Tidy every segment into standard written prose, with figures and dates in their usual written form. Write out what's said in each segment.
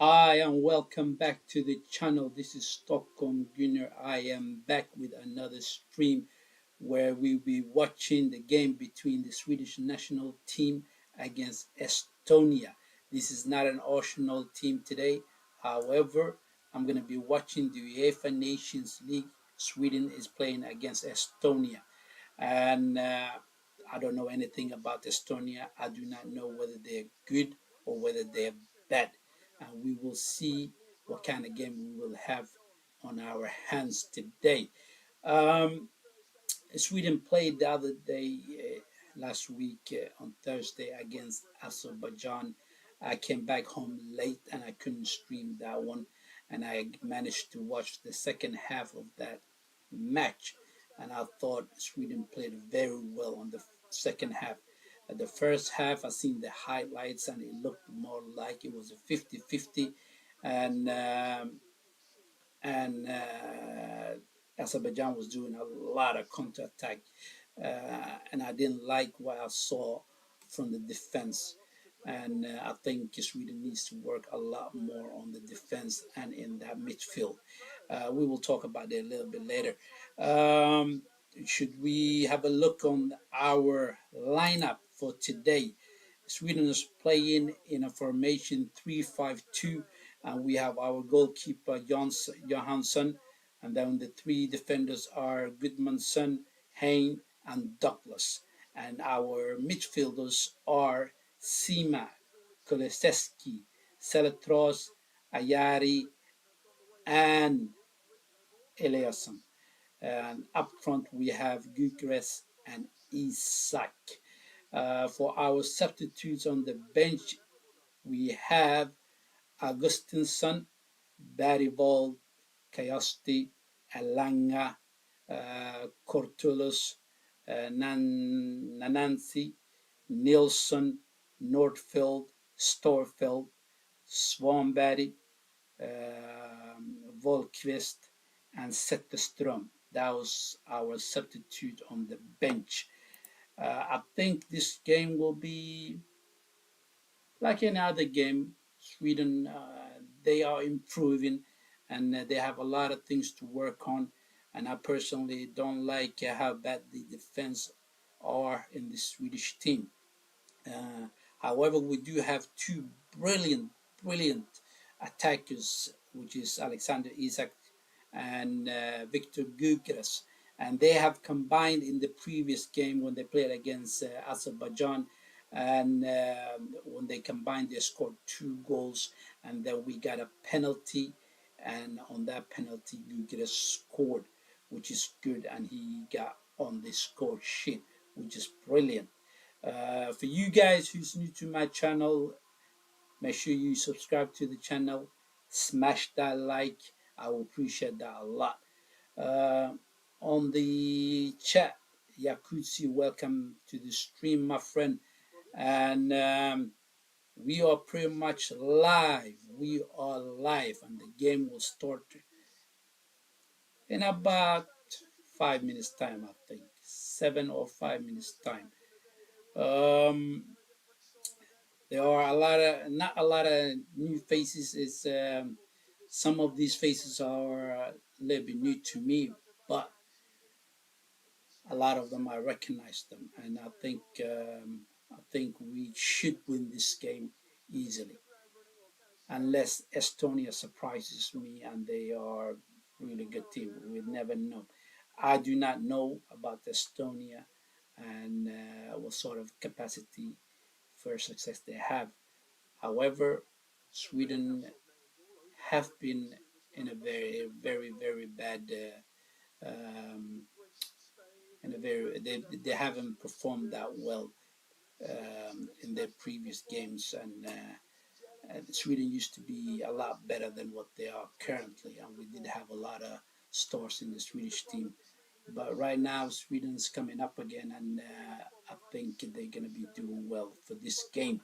Hi, and welcome back to the channel. This is Stockholm Junior. I am back with another stream where we'll be watching the game between the Swedish national team against Estonia. This is not an Arsenal team today. However, I'm going to be watching the UEFA Nations League. Sweden is playing against Estonia. And I don't know anything about Estonia. I do not know whether they're good or whether they're bad. And we will see what kind of game we will have on our hands today. Um, Sweden played the other day, last week on Thursday against Azerbaijan. I came back home late and I couldn't stream that one, and I managed to watch the second half of that match. And I thought Sweden played very well on the second half. The first half, I seen the highlights, and it looked more like it was a 50-50, and Azerbaijan was doing a lot of counterattack, and I didn't like what I saw from the defense. And I think Sweden needs to work a lot more on the defense and in that midfield. We will talk about that a little bit later. Um, should we have a look on our lineup for today? Sweden is playing in a formation 3-5-2, and we have our goalkeeper Johansson, and then the three defenders are Gudmundsson, Hein, and Douglas. And our midfielders are Sima, Kuleseski, Seletros, Ayari, and Eliasson. And up front we have Gyökeres and Isak. For our substitutes on the bench, we have Augustinsson, Bergvall, Kayosti, Elanga, Cortulus, Nanansi, Nilsson, Nordfeld, Storfeld, Svanberg, Volkvist, and Zetterström. That was our substitute on the bench. I think this game will be like any other game. Sweden, they are improving, and they have a lot of things to work on. And I personally don't like how bad the defense are in the Swedish team. Uh, However, we do have two brilliant attackers, which is Alexander Isak and Victor Gyökeres. And they have combined in the previous game when they played against Azerbaijan. And when they combined, they scored 2 goals. And then we got a penalty. And on that penalty, Gyökeres scored, which is good. And he got on the score sheet, which is brilliant. For you guys who's new to my channel, make sure you subscribe to the channel, smash that like. I will appreciate that a lot. Uh, on the chat, Yakutsi, welcome to the stream, my friend. And we are pretty much live. We are live, and the game will start in about 5 minutes time, I think 7 or 5 minutes time. um, there are a lot of not a lot of new faces. It's some of these faces are a little bit new to me, but a lot of them I recognize them, and I think we should win this game easily, unless Estonia surprises me and they are really good team. We never know. I do not know about Estonia and what sort of capacity for success they have. However, Sweden have been in a very bad, um, in a very they haven't performed that well in their previous games, and Sweden used to be a lot better than what they are currently, and we did have a lot of stars in the Swedish team. But right now, Sweden's coming up again, and I think they're gonna be doing well for this game.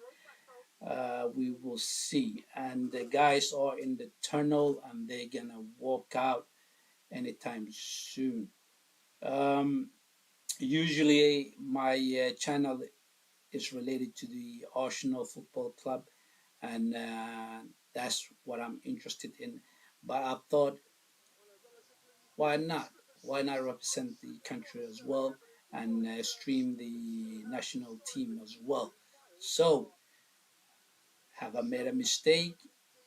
We will see. And the guys are in the tunnel and they're gonna walk out anytime soon. Um, Usually, my channel is related to the Arsenal Football Club, and That's what I'm interested in. But I thought, why not? Why not represent the country as well and stream the national team as well? So, have I made a mistake?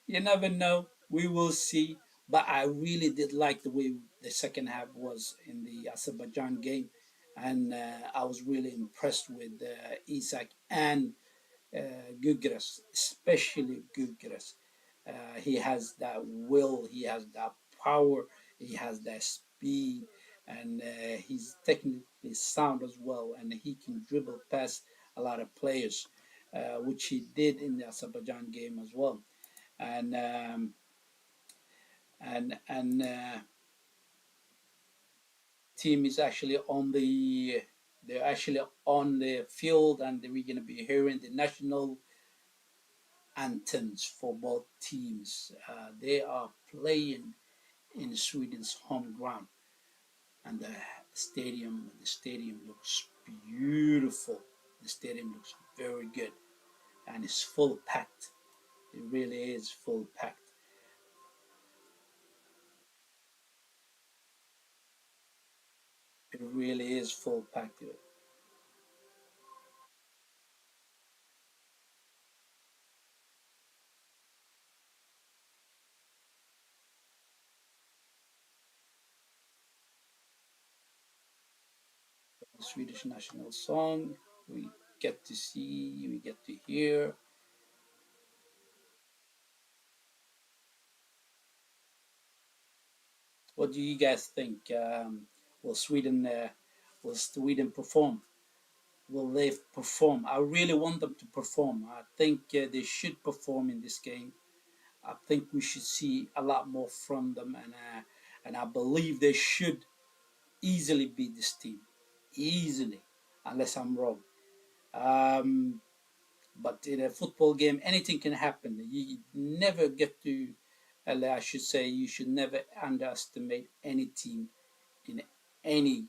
You never know. We will see. But I really did like the way the second half was in the Azerbaijan game. And I was really impressed with Isak and Gugras, especially Gugras. He has that will, he has that power, he has that speed, and he's technically sound as well. And he can dribble past a lot of players, which he did in the Azerbaijan game as well. And team is actually on the they're actually on the field, and we're gonna be hearing the national anthems for both teams. They are playing in Sweden's home ground, and the stadium looks beautiful. The stadium looks very good, and it's full packed. It really is full packed. It really is full packed. The Swedish national song. We get to see. We get to hear. What do you guys think? Will Sweden will Sweden perform? Will they perform? I really want them to perform. I think they should perform in this game. I think we should see a lot more from them, and I believe they should easily beat this team, easily, unless I'm wrong. Um, but in a football game, anything can happen. You never get to, I should say, you should never underestimate any team in any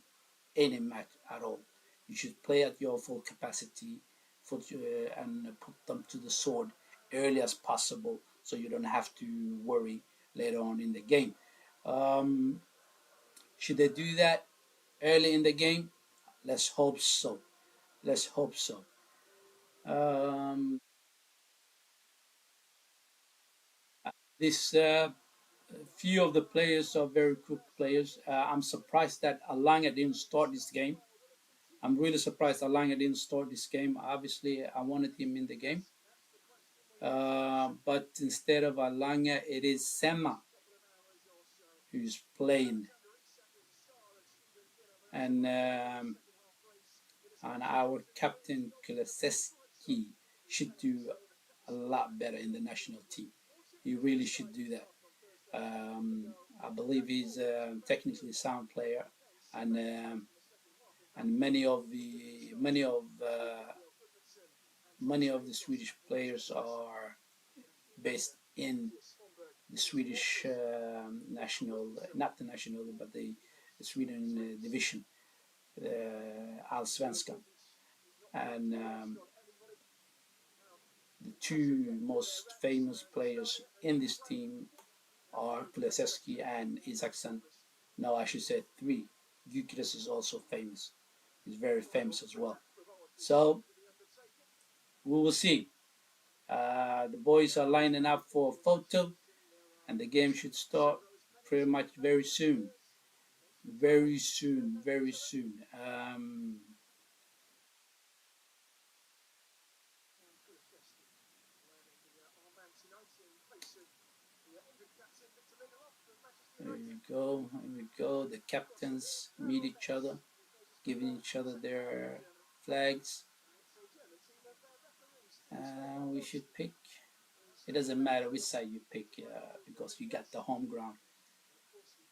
any match at all. You should play at your full capacity and put them to the sword early as possible, so you don't have to worry later on in the game. Um, should they do that early in the game? Let's hope so. Let's hope so. Um, this few of the players are very quick players. I'm surprised that Alanga didn't start this game. I'm really surprised Alanga didn't start this game. Obviously, I wanted him in the game. But instead of Alanga, it is Sema who's playing. And our captain Kuleseski should do a lot better in the national team. He really should do that. I believe he's a technically sound player, and many of the Swedish players are based in the Swedish national, not the national, but the Sweden division, Allsvenskan. And the two most famous players in this team are Kuleseski and Isaacson. No, I should say three. Gyökeres is also famous. He's very famous as well. So we will see. The boys are lining up for a photo, and the game should start pretty much very soon. Very soon, very soon. Here we go. Here we go. The captains meet each other, giving each other their flags. We should pick. It doesn't matter which side you pick because you got the home ground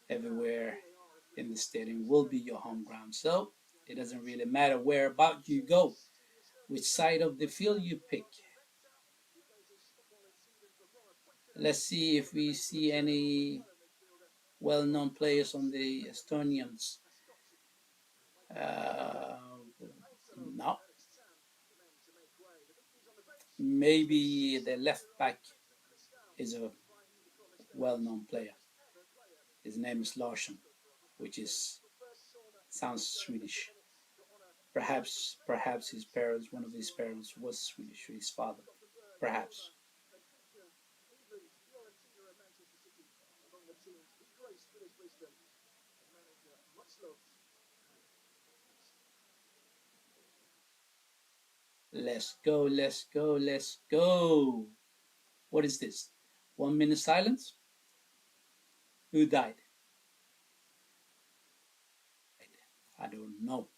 everywhere in the stadium will be your home ground. So it doesn't really matter where about you go, which side of the field you pick. Let's see if we see any well-known players on the Estonians. Uh, no, maybe the left back. is a well-known player. His name is Larsson, which is sounds Swedish. Perhaps his parents, one of his parents was Swedish, his father. Perhaps. Let's go, let's go, let's go. What is this? 1 minute silence? Who died? I don't know.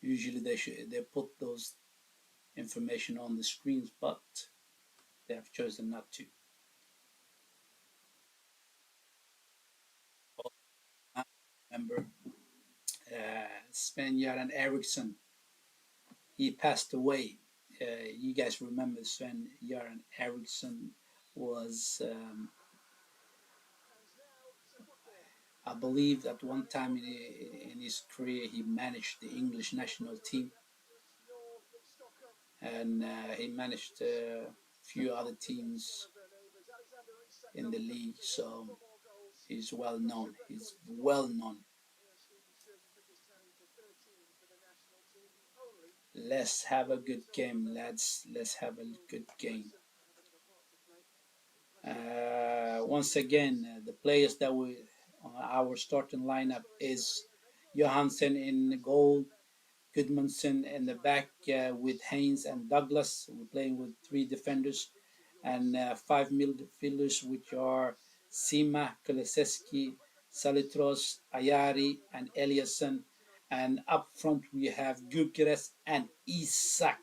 Usually they put those information on the screens, but they have chosen not to. I remember Sven-Göran Eriksson. He passed away. You guys remember Sven-Göran Eriksson was, I believe, at one time in his career he managed the English national team, and he managed a few other teams in the league. So he's well known. He's well known. Let's have a good game, lads. Let's have a good game. Once again, the players that we our starting lineup is Johansen in goal, Gudmundsson in the back with Haynes and Douglas. We're playing with three defenders and five midfielders, which are Sima, Kuliseski, Salitros, Ayari, and Eliasson. And up front we have Gyökeres and Isak.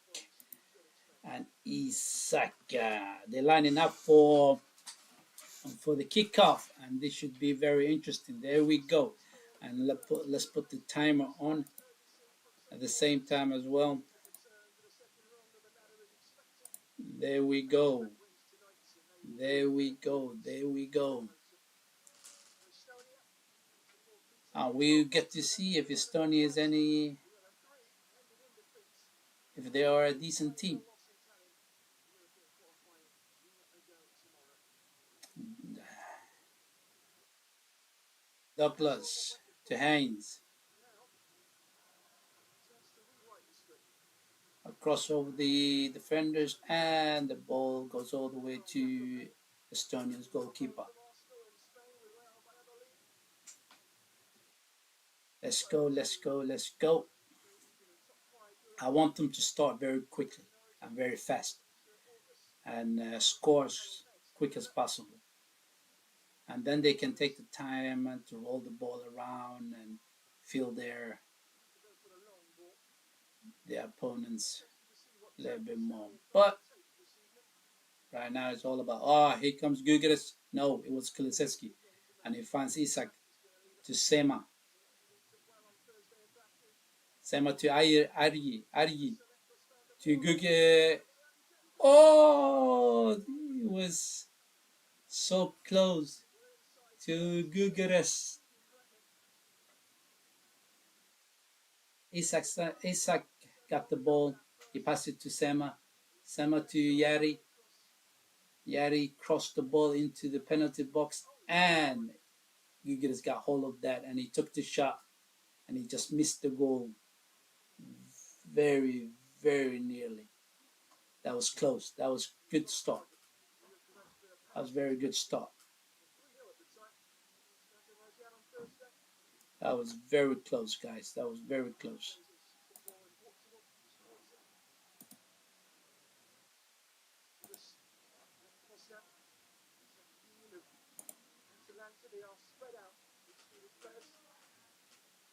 They're lining up for the kickoff, and this should be very interesting. There we go, and let's put the timer on at the same time as well. There we go. There we go. There we go. We get to see if Estonia is if they are a decent team. Douglas to Haynes. Across over the defenders, and the ball goes all the way to Estonia's goalkeeper. Let's go, let's go, let's go. I want them to start very quickly and very fast and score as quick as possible. And then they can take the time and to roll the ball around and feel their opponents a little bit more. But right now it's all about, here comes Gyökeres. No, it was Kuliseski. And he finds Isak to Sema. Sema to Arji to Gyökeres. Oh, he was so close to Gyökeres. Isak got the ball. He passed it to Sema. Sema to Yari. Yari crossed the ball into the penalty box, and Gyökeres got hold of that, and he took the shot, and he just missed the goal very, very nearly. That was close. That was good start. That was very good start. That was very close, guys. That was very close.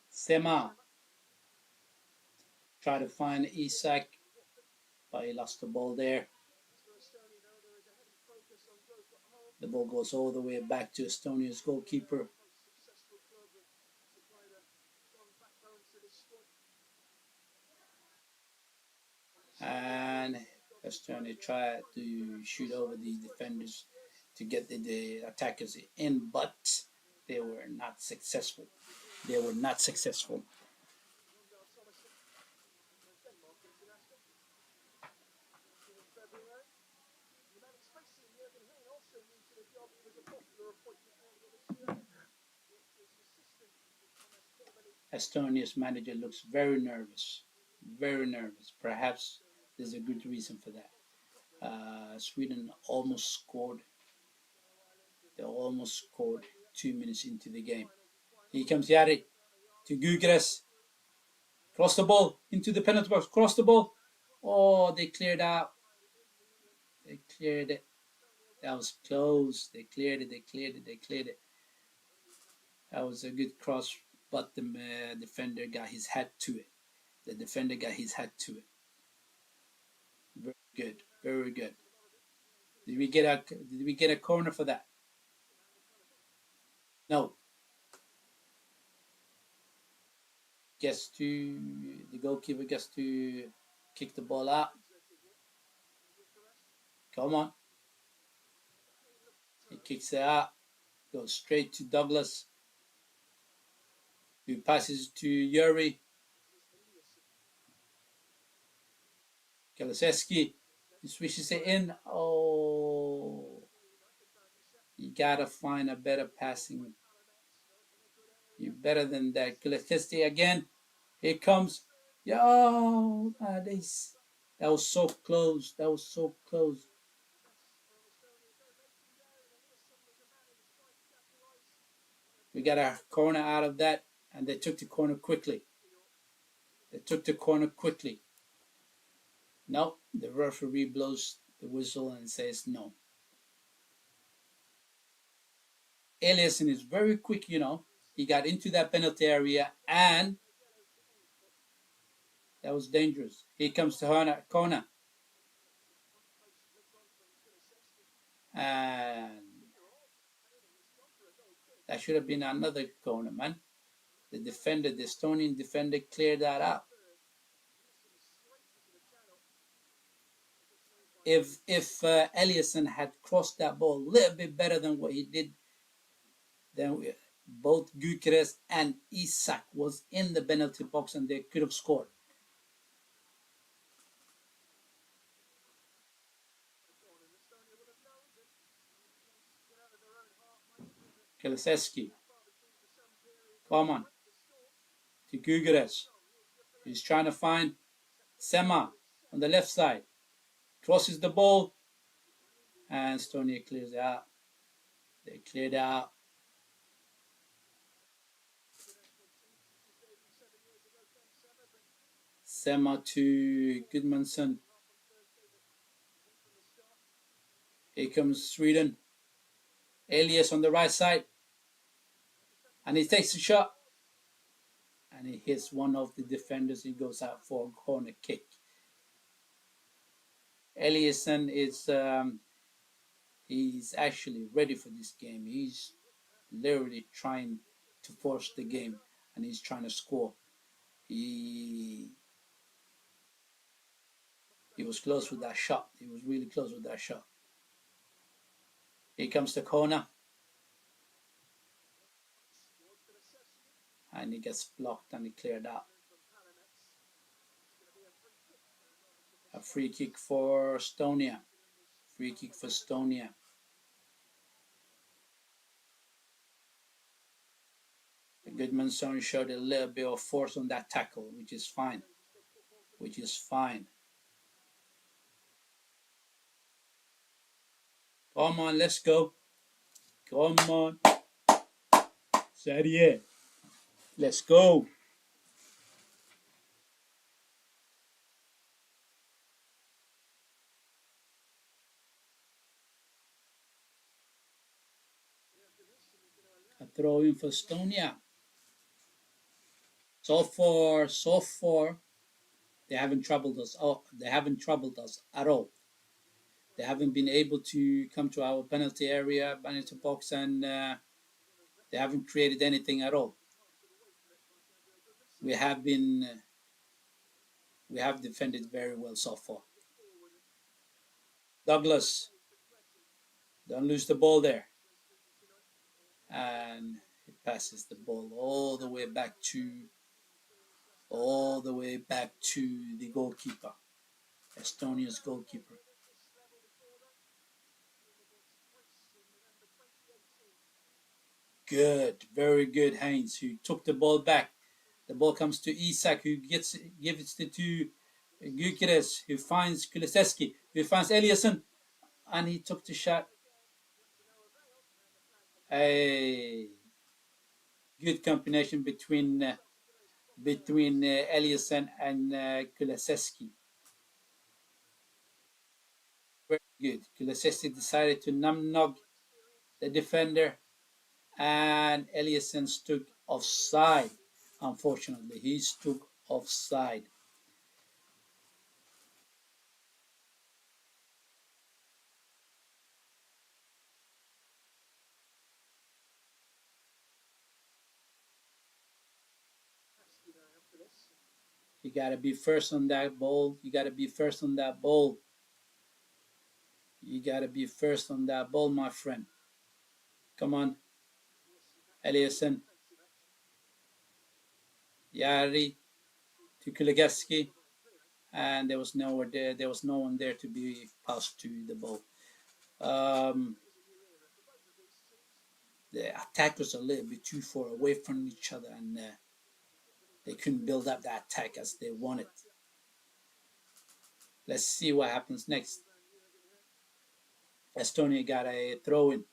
Sema tried to find Isak, but he lost the ball there. The ball goes all the way back to Estonia's goalkeeper. And Estonia tried to shoot over the defenders to get the attackers in, but they were not successful. They were not successful. Estonia's manager looks very nervous. Very nervous. Perhaps there's a good reason for that. Sweden almost scored. They almost scored 2 minutes into the game. Here comes Jari to Gugres. Cross the ball into the penalty box. Cross the ball. Oh, they cleared out. They cleared it. That was close. They cleared it. They cleared it. They cleared it. That was a good cross, but the defender got his head to it. The defender got his head to it. Very good. Very good. Did we get a corner for that? No. The goalkeeper gets to kick the ball out. Come on. He kicks it out. Goes straight to Douglas, who passes to Yuri. Kaliseski, he swishes it in. Oh, you gotta find a better passing. You're better than that. Kaliseski again. Here comes. Yo, that was so close. That was so close. We got a corner out of that, and they took the corner quickly. They took the corner quickly. No, the referee blows the whistle and says no. Eliasson is very quick, He got into that penalty area, and that was dangerous. Here comes the corner. And that should have been another corner, man. The Estonian defender, cleared that out. If Eliasson had crossed that ball a little bit better than what he did, then both Gyökeres and Isak was in the penalty box and they could have scored. Kaliseski. Come on. To Gyökeres. He's trying to find Sema on the left side. Crosses the ball. And Estonia clears it out. They cleared out. Sema to Gudmundsson. Here comes Sweden. Elias on the right side. And he takes a shot. And he hits one of the defenders. He goes out for a corner kick. Eliasson is he's actually ready for this game. He's literally trying to force the game, and he's trying to score. He was close with that shot. He was really close with that shot. Here comes the corner. And he gets blocked and he cleared out. A free kick for Estonia. Free kick for Estonia. Gudmundsson showed a little bit of force on that tackle, which is fine. Which is fine. Come on, let's go. Come on. Serie. Let's go. A throw in for Estonia. So far, they haven't troubled us. They haven't troubled us at all. They haven't been able to come to our penalty area, penalty box, and they haven't created anything at all. We have defended very well so far. Douglas, don't lose the ball there. And he passes the ball all the way back to the goalkeeper, Estonia's goalkeeper. Good, very good, Haynes, who took the ball back. The ball comes to Isak, who gives it to Gyökeres, who finds Kulusevski, who finds Eliasson, and he took the shot. A good combination between Eliasson and Kulusevski. Very good. Kulusevski decided to numnog the defender, and Eliasson stood offside. Unfortunately, he stood offside. You gotta be first on that ball. You gotta be first on that ball. You gotta be first on that ball, my friend. Come on, Eliasson, Yari to Kuligaski, and there was nowhere there. There was no one there to be passed to the ball. Um, the attackers are a little bit too far away from each other, and they couldn't build up that attack as they wanted. Let's see what happens next. Estonia got a throw in.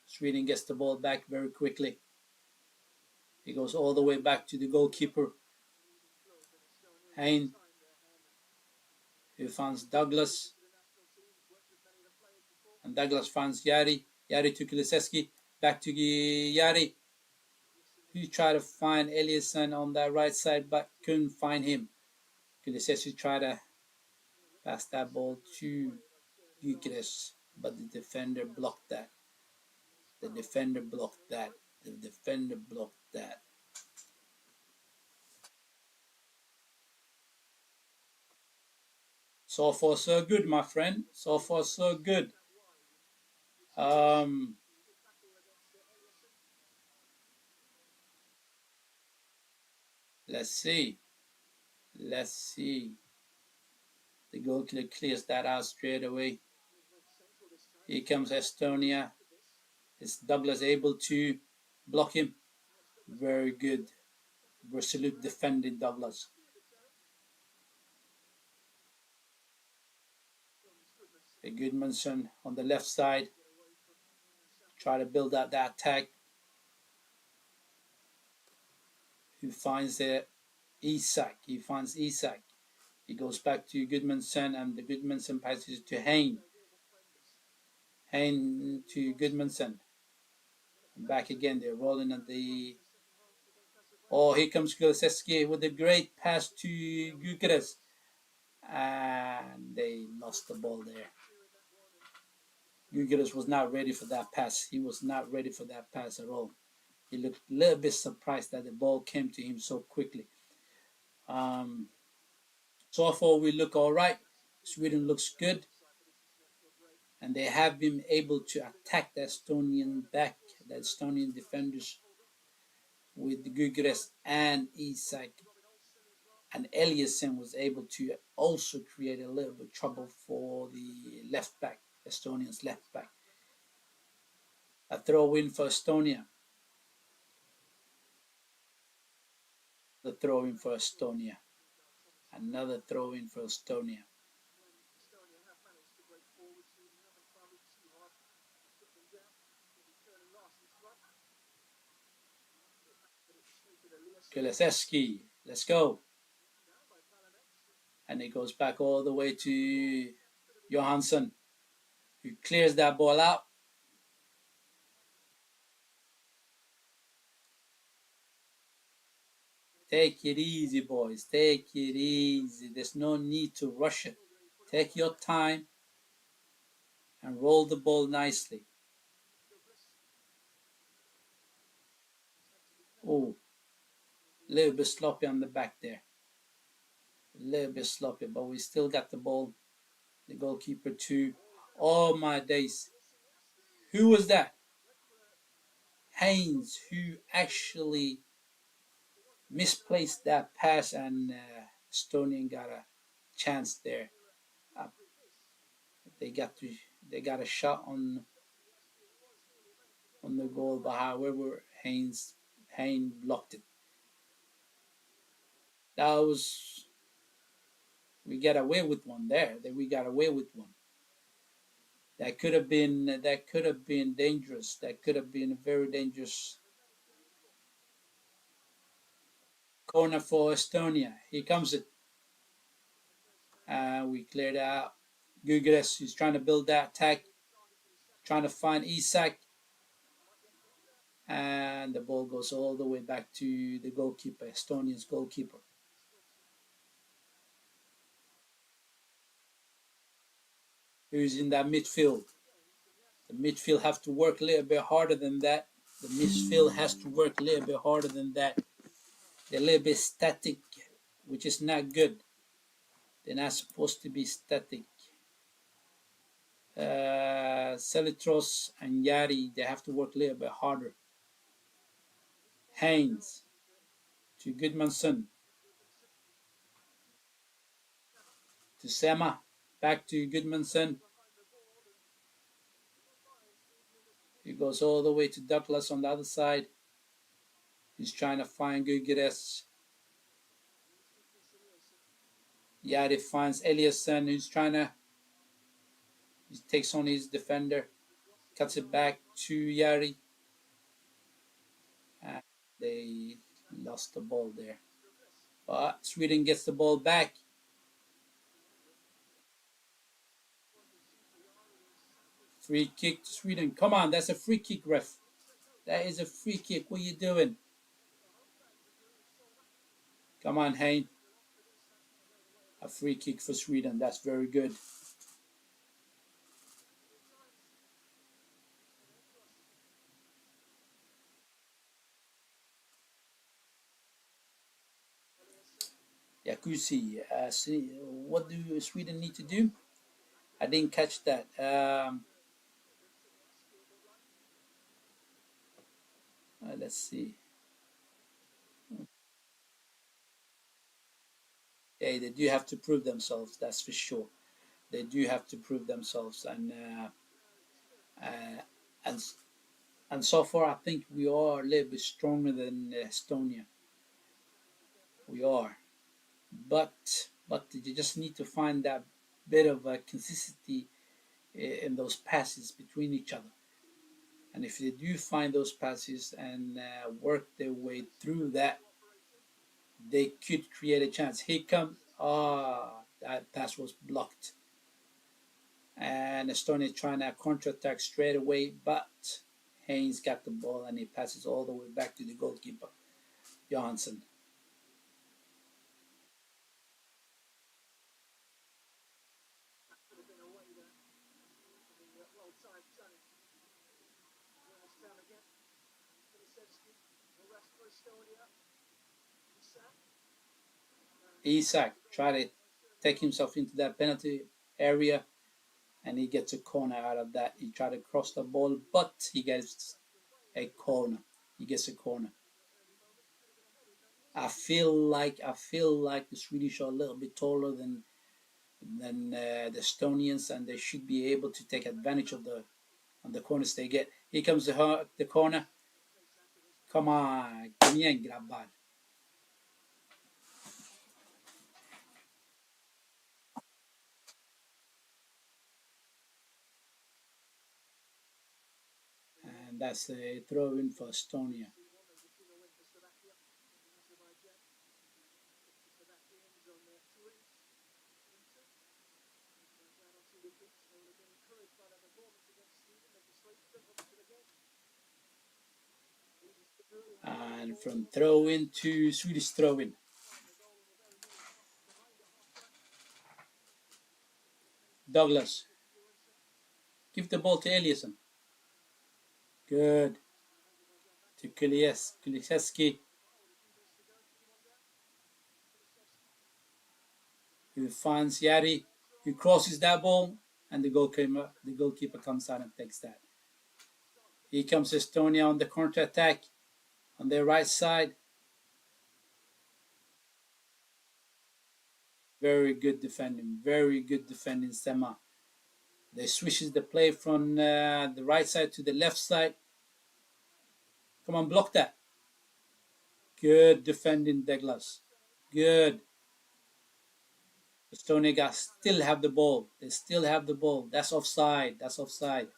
Sweden gets the ball back very quickly. He goes all the way back to the goalkeeper, Hein, who finds Douglas. And Douglas finds Yari. Yari to Kulusevski. Back to Yari, who tried to find Eliasson on that right side but couldn't find him. Kulusevski tried to pass that ball to Gyökeres, but the defender blocked that. The defender blocked that. The defender blocked that. So far, so good, my friend. So far, so good. Um, let's see. Let's see. The goalkeeper clears that out straight away. Here comes Estonia. Is Douglas able to block him? Very good. Resolute defending, Douglas. A Goodmanson on the left side. Try to build out that attack. Who finds Isak? He finds Isak. He goes back to Goodmanson, and the Goodmanson passes to Hein. Hein to Goodmanson. Back again. They're rolling at the. Oh, here comes Kulusevski with a great pass to Gyökeres. And they lost the ball there. Gyökeres was not ready for that pass. He was not ready for that pass at all. He looked a little bit surprised that the ball came to him so quickly. So far, we look all right. Sweden looks good. And they have been able to attack the Estonian back, the Estonian defenders with Gyökeres and Isak. And Eliasson was able to also create a little bit of trouble for the left back, Estonia's left back. A throw in for Estonia. The throw in for Estonia. Another throw in for Estonia. Kulusevski, let's go. And it goes back all the way to Johansson, who clears that ball out. Take it easy, boys. Take it easy. There's no need to rush it. Take your time and roll the ball nicely. Oh, a little bit sloppy on the back there. A little bit sloppy, but we still got the ball. The goalkeeper too. Oh my days. Who was that? Haynes, who actually misplaced that pass, and Estonian got a chance there. Uh, they got a shot on from the goal, but however, Haynes blocked it. That was we got away with one there. That we got away with one. That could have been dangerous. That could have been a very dangerous corner for Estonia. Here comes it. We cleared out. Gugres is trying to build that attack, trying to find Isak, and the ball goes all the way back to the goalkeeper, Estonia's goalkeeper. Who's in that midfield? The midfield have to work a little bit harder than that. The midfield has to work a little bit harder than that. They're a little bit static, which is not good. They're not supposed to be static. Selitros and Yari, they have to work a little bit harder. Haynes to Goodmanson to Sema, back to Goodmanson. He goes all the way to Douglas on the other side. He's trying to find Gugires. Yari finds Eliasson, who's he takes on his defender, cuts it back to Yari. And they lost the ball there. But Sweden gets the ball back. Free kick to Sweden. Come on, that's a free kick, ref. That is a free kick. What are you doing? Come on, Hein. A free kick for Sweden. That's very good. Yakusi, what do Sweden need to do? I didn't catch that. Let's see. Hey, they do have to prove themselves. That's for sure. They do have to prove themselves, uh, and and so far, I think we are a little bit stronger than Estonia. We are, but you just need to find that bit of consistency in those passes between each other. And if they do find those passes and work their way through that, they could create a chance. Here comes, that pass was blocked. And Estonia trying to counter-attack straight away, but Haynes got the ball and he passes all the way back to the goalkeeper, Johansson. Isak tried to take himself into that penalty area and he gets a corner out of that. He tried to cross the ball, but he gets a corner. He gets a corner. I feel like the Swedish are a little bit taller than the Estonians, and they should be able to take advantage of the corners they get. Here comes the corner. Come on, kom igen grabbar. And that's a throw in for Estonia. And from throw in to Swedish throw in. Douglas. Give the ball to Eliasson. Good. To Kuliseski. Who finds Yari. Who crosses that ball. And the goalkeeper comes out and takes that. Here comes Estonia on the counter attack. On their right side. Very good defending, Sema. They switches the play from the right side to the left side. Come on, block that. Good defending, Douglas. Good. Estonia guys still have the ball. They still have the ball. That's offside. That's offside.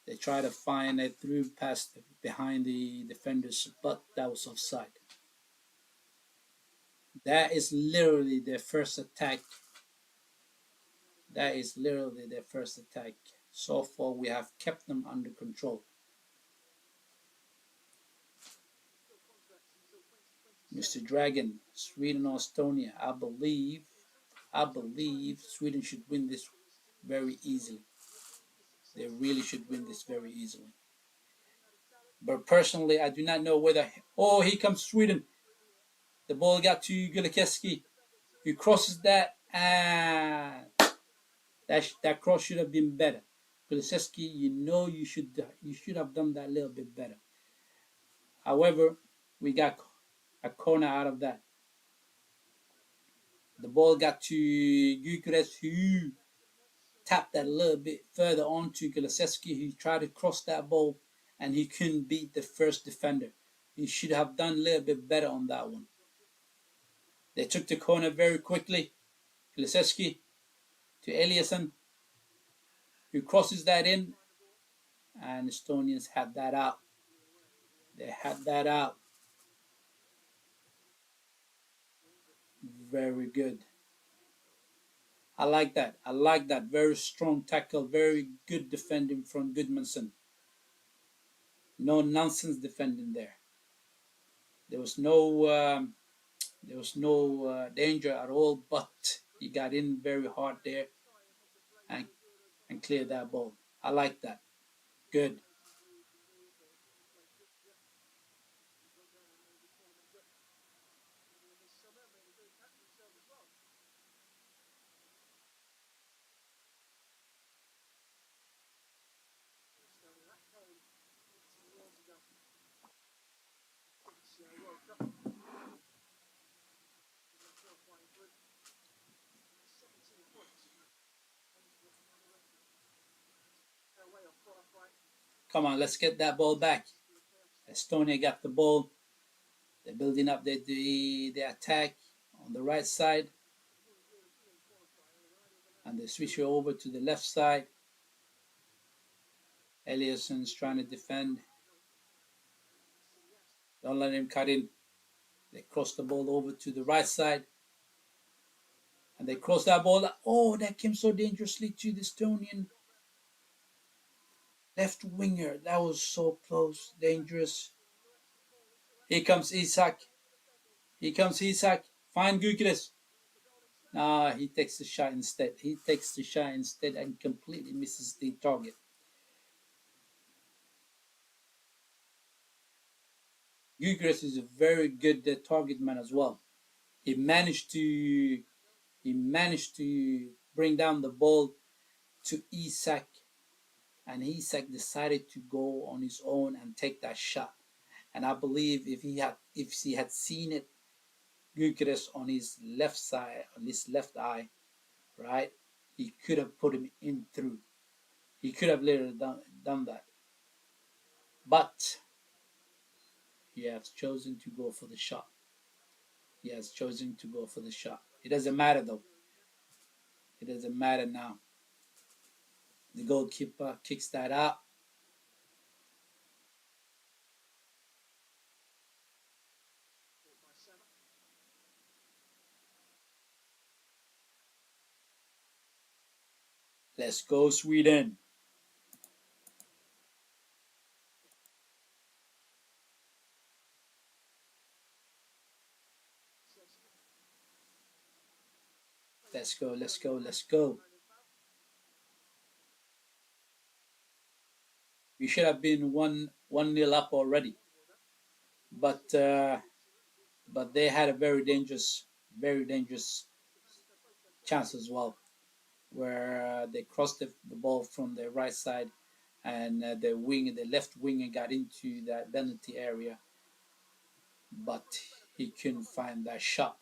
They try to find a through pass behind the defenders, but that was offside. That is literally their first attack. That is literally their first attack. So far, we have kept them under control. Mr. Dragon, Sweden or Estonia. I believe Sweden should win this very easily. They really should win this very easily. But personally, I do not know whether. Oh, here comes Sweden. The ball got to Gulikeski. He crosses that, and that cross should have been better. Gulikeski, you should have done that a little bit better. However, we got a corner out of that. The ball got to Gyökeres, who tapped that a little bit further on to Gulikeski. He tried to cross that ball, and he couldn't beat the first defender. He should have done a little bit better on that one. They took the corner very quickly. Gulikeski to Eliasson, who crosses that in, and Estonians had that out. They had that out. Very good. I like that. I like that. Very strong tackle. Very good defending from Gudmundsson. No nonsense defending there. There was no danger at all, but he got in very hard there and cleared that ball. I like that. Good. Come on, let's get that ball back. Estonia got the ball. They're building up the attack on the right side. And they switch it over to the left side. Eliasson's trying to defend. Don't let him cut in. They cross the ball over to the right side. And they cross that ball. Oh, that came so dangerously to the Estonian left winger. That was so close. Dangerous. Here comes Isak. Here comes Isak. Find Gyökeres. Nah, he takes the shot instead. He takes the shot instead and completely misses the target. Gyökeres is a very good target man as well. He managed to bring down the ball to Isak, and Isak decided to go on his own and take that shot. And I believe if he had seen it, Gyökeres on his left side, on his left eye, right, he could have put him in through. He could have literally done that. But he has chosen to go for the shot. He has chosen to go for the shot. It doesn't matter though. It doesn't matter now. The goalkeeper kicks that out. Let's go, Sweden. Let's go, let's go, let's go. We should have been one nil up already. But they had a very dangerous chance as well, where they crossed the ball from the right side, and the left winger got into that penalty area, but he couldn't find that shot.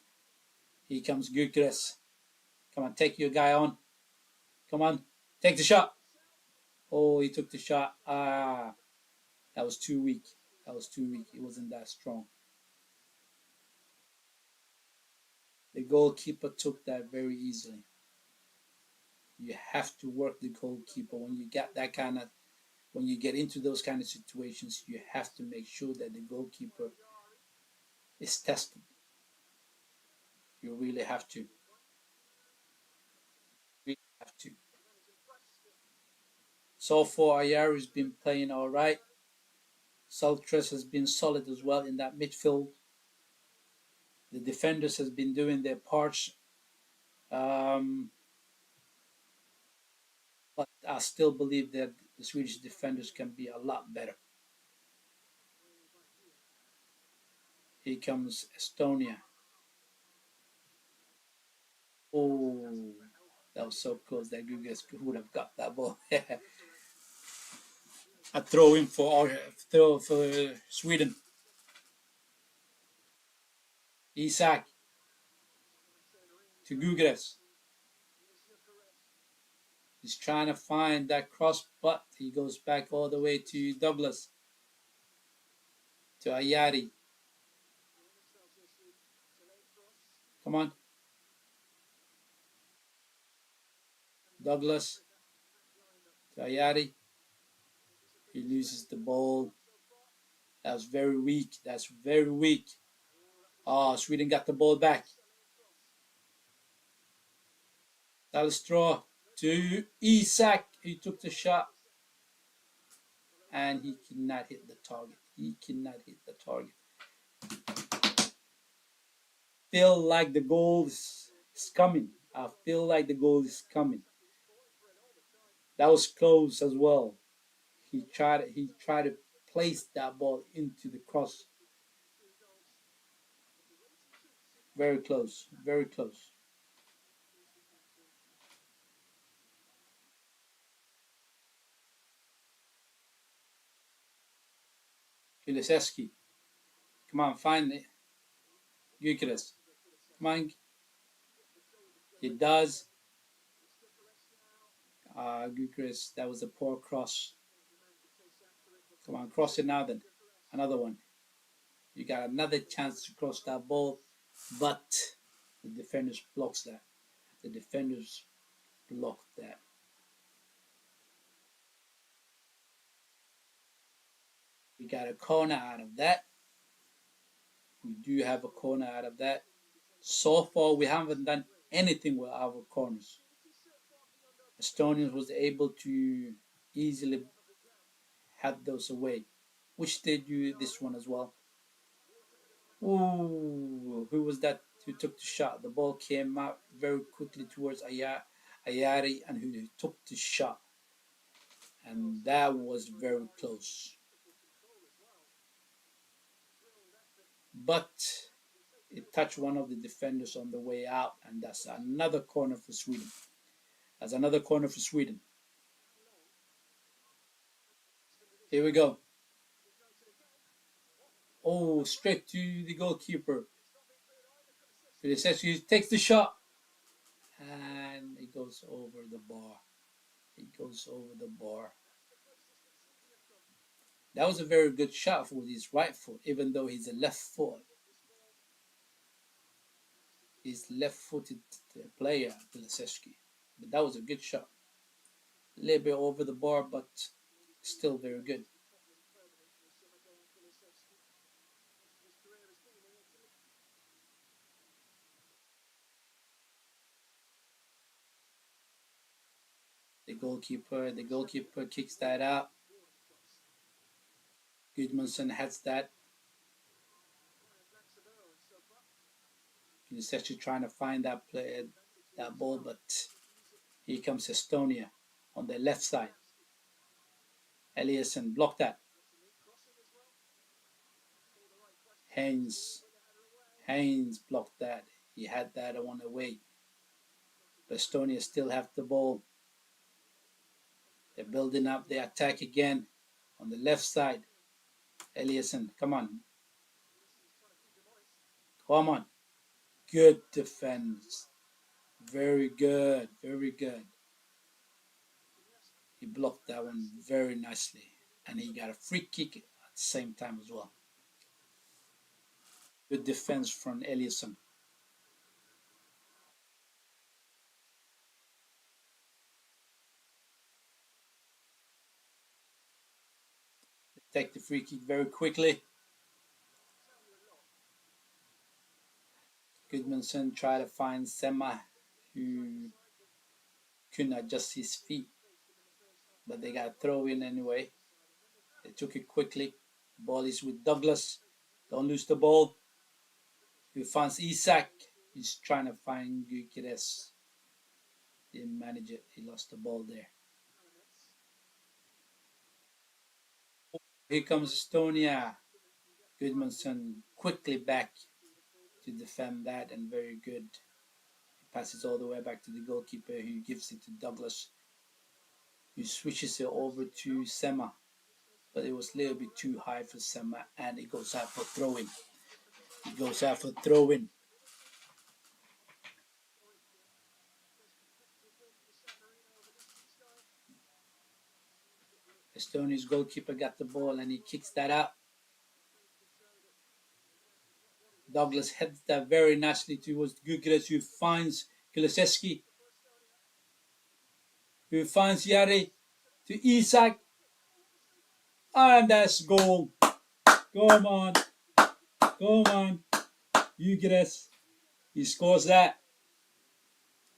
Here comes Gyökeres. Come on, take your guy on. Come on, take the shot. Oh, he took the shot. That was too weak. That was too weak. It wasn't that strong. The goalkeeper took that very easily. You have to work the goalkeeper when you get that kind of when you get into those kind of situations. You have to make sure that the goalkeeper is tested. You really have to. Really have to. So far, Ayari's been playing all right. Saltres has been solid as well in that midfield. The defenders has been doing their parts, um, but I still believe that the Swedish defenders can be a lot better. Here comes Estonia. Oh, that was so close that Gugas would have got that ball. A throw in for Sweden. Isak to Gugas. He's trying to find that cross, but he goes back all the way to Douglas, to Ayari. Come on, Douglas to Ayari. He loses the ball. That's very weak. That's very weak. Oh, Sweden got the ball back. Dalstra to Isak. He took the shot and he cannot hit the target. He cannot hit the target. Feel like the goal is coming. I feel like the goal is coming. That was close as well. He tried to place that ball into the cross. Very close. Very close. Kulisevsky. Come on, find it. Gyökeres. Come on. He does. Gyökeres, that was a poor cross. Come on, cross it now then. Another one. You got another chance to cross that ball, but the defenders blocks that. The defenders blocked that. We got a corner out of that. We do have a corner out of that. So far, we haven't done anything with our corners. Estonians was able to easily have those away, which they do this one as well. Ooh, who was that who took the shot? The ball came out very quickly towards Ayari, and who took the shot. And that was very close. But it touched one of the defenders on the way out, and that's another corner for Sweden. That's another corner for Sweden. Here we go. Oh, straight to the goalkeeper. He takes the shot, and it goes over the bar. It goes over the bar. That was a very good shot for his right foot, even though he's a left foot. He's left-footed player, Kulisevsky. But that was a good shot. A little bit over the bar, but still very good. The goalkeeper kicks that out. Gudmundsson heads that. He's actually trying to find that ball, but here comes Estonia on the left side. Eliasson blocked that. Haynes Haynes blocked that. He had that on the way. But Estonia still have the ball. They're building up the attack again on the left side. Eliasson, come on. Come on. Good defense. Very good. Very good. He blocked that one very nicely. And he got a free kick the same time as well. Good defense from Eliasson. Take the free kick very quickly. Gudmundsson tried to find Sema, who couldn't adjust his feet, but they got a throw in anyway. They took it quickly. Ball is with Douglas. Don't lose the ball. He finds Isak. He's trying to find Gyökeres. Didn't manage it. He lost the ball there. Here comes Estonia. Gudmundsson quickly back to defend that, and very good. He passes all the way back to the goalkeeper, who gives it to Douglas, who switches it over to Sema. But it was a little bit too high for Sema, and it goes out for throwing. It goes out for throwing. Estonia's goalkeeper got the ball and he kicks that out. Douglas heads that very nicely towards Gyökeres, who finds Kulusevski, who finds Jari to Isak, and that's goal. Come on, come on, Gyökeres. He scores that.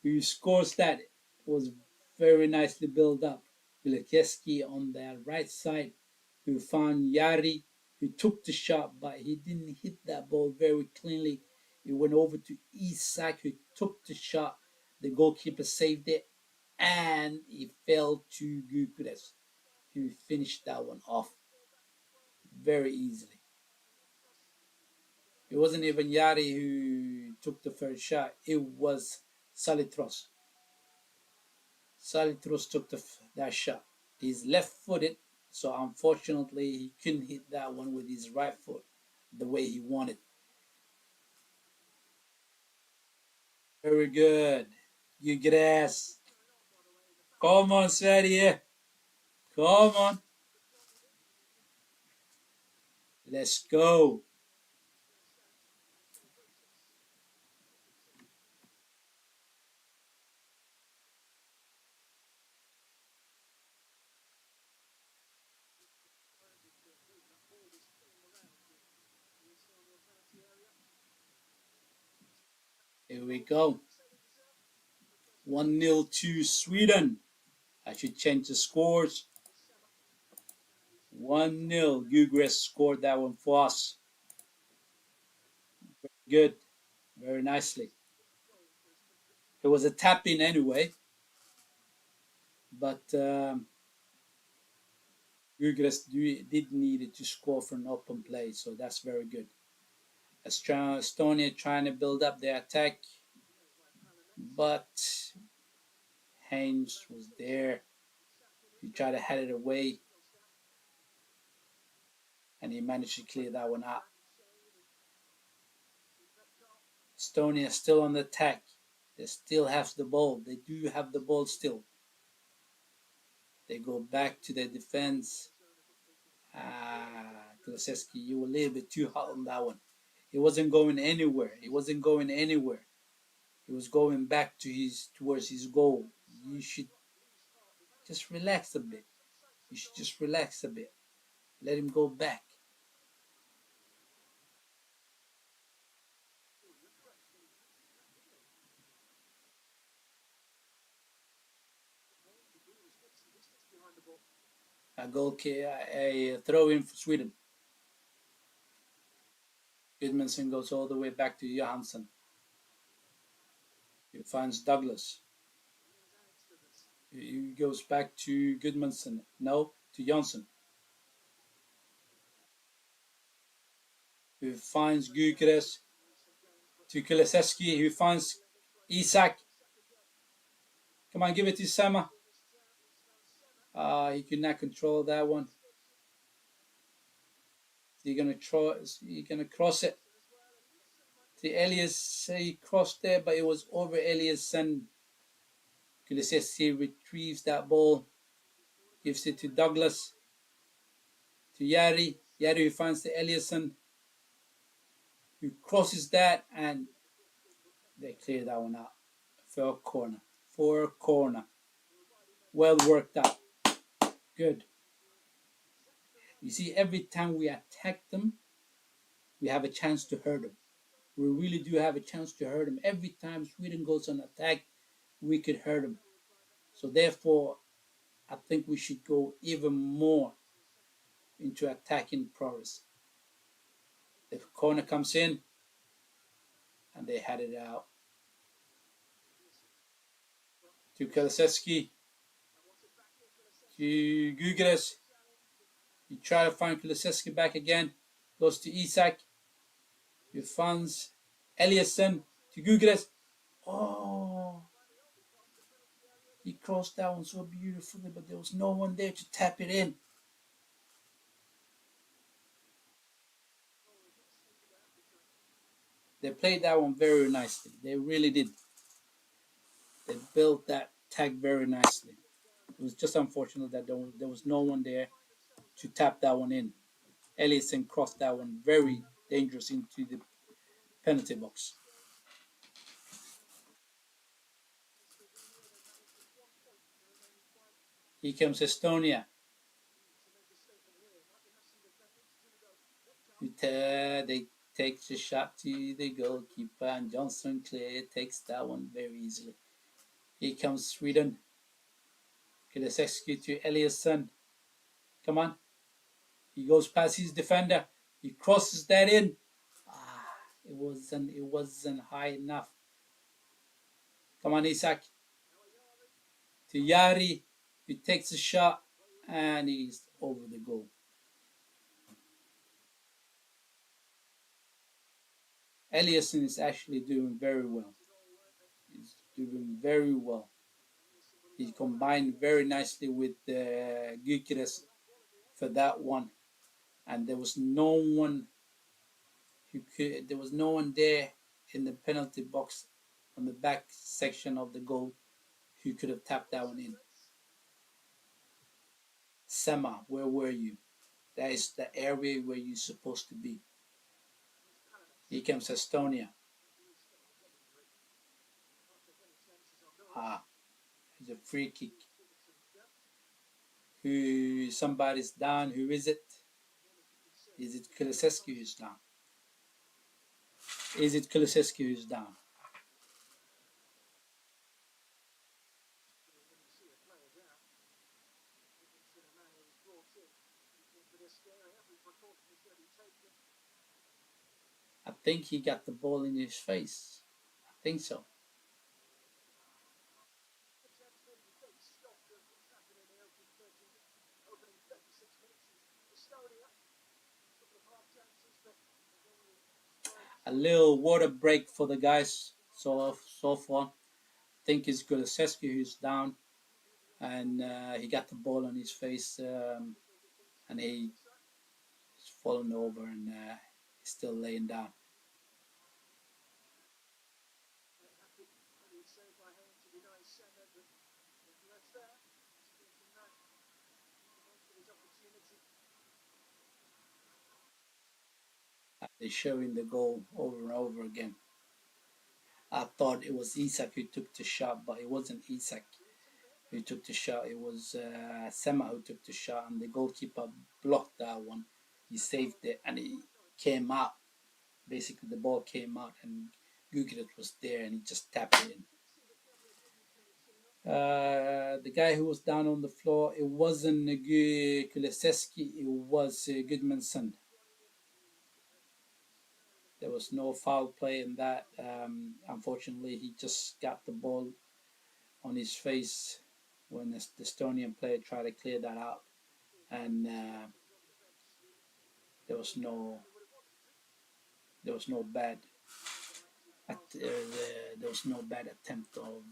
He scores that. It was very nicely built up. Kulusevski on the right side, who found Jari, who took the shot, but he didn't hit that ball very cleanly. It went over to Isak, who took the shot. The goalkeeper saved it, and it fell to Gyökeres, who finished that one off very easily. It wasn't even Jari who took the first shot. It was Salitros. Salitros took that shot. He's left-footed, so unfortunately he couldn't hit that one with his right foot the way he wanted. Very good. You get ass. Come on, Sverige. Come on. Let's go. Here we go. 1-0 to Sweden. I should change the scores. 1-0. Gyökeres scored that one for us. Good. Very nicely. It was a tap in anyway, but Gyökeres did need to score from open play, so that's very good. Estonia trying to build up their attack, but Haynes was there. He tried to head it away, and he managed to clear that one out. Estonia still on the attack. They still have the ball. They do have the ball still. They go back to their defense. Kulusevski, you were a little bit too hot on that one. He wasn't going anywhere. He wasn't going anywhere. He was going back towards his goal. You should just relax a bit. You should just relax a bit. Let him go back. A throw in for Sweden. Gudmundsson goes all the way back to Johansson. He finds Douglas. He goes back to Gudmundsson. No, to Johnson. Who finds Gyökeres. To Kulusevski, who finds Isak. Come on, give it to Sema. He could not control that one. He's gonna cross it to Elias. He crossed there, but it was over Elias, and Kulusevski retrieves that ball, gives it to Douglas, to Jari, Yari who finds the Eliasson, who crosses that, and they clear that one out. For corner. For corner. Well worked out. Good. You see, every time we attack them, we have a chance to hurt them. We really do have a chance to hurt them. Every time Sweden goes on attack, we could hurt them. So therefore, I think we should go even more into attacking progress. The corner comes in, and they had it out to Kulusevski, to Gyökeres. You try to find Kulusevski back again. Goes to Isak. He finds Eliasson to Gyökeres. Oh, he crossed that one so beautifully, but there was no one there to tap it in. They played that one very nicely. They really did. They built that tag very nicely. It was just unfortunate that there was no one there to tap that one in. Eliasson crossed that one very dangerous into the penalty box. Here comes Estonia. They take the shot to the goalkeeper, and Johnson Clare takes that one very easily. Here comes Sweden. Kulusevski to Eliasson. Come on. He goes past his defender. He crosses that in. It wasn't high enough. Come on, Isak. To Yari. He takes a shot, and he's over the goal. Eliasson is actually doing very well. He's doing very well. He combined very nicely with Gyökeres for that one, and there was no one who could. There was no one there in the penalty box on the back section of the goal who could have tapped that one in. Sema, where were you? That is the area where you're supposed to be. Here comes Estonia. It's a free kick. Who somebody's down? Who is it? Is it Kulusevski who's down? Is it Kulusevski who's down? I think he got the ball in his face. I think so. A little water break for the guys so far. I think it's Kulusevski who's down, and he got the ball on his face, and he's fallen over, and he's still laying down. They're showing the goal over and over again. I thought it was Isak who took the shot, but it wasn't Isak who took the shot. It was Sema who took the shot, and the goalkeeper blocked that one. He saved it, and it came out. Basically, the ball came out, and Gyökeres was there, and he just tapped it in. The guy who was down on the floor, it wasn't Kulusevski, it was Goodmanson. There was no foul play in that. Unfortunately, he just got the ball on his face when the Estonian player tried to clear that out, and there was no bad there was no bad attempt of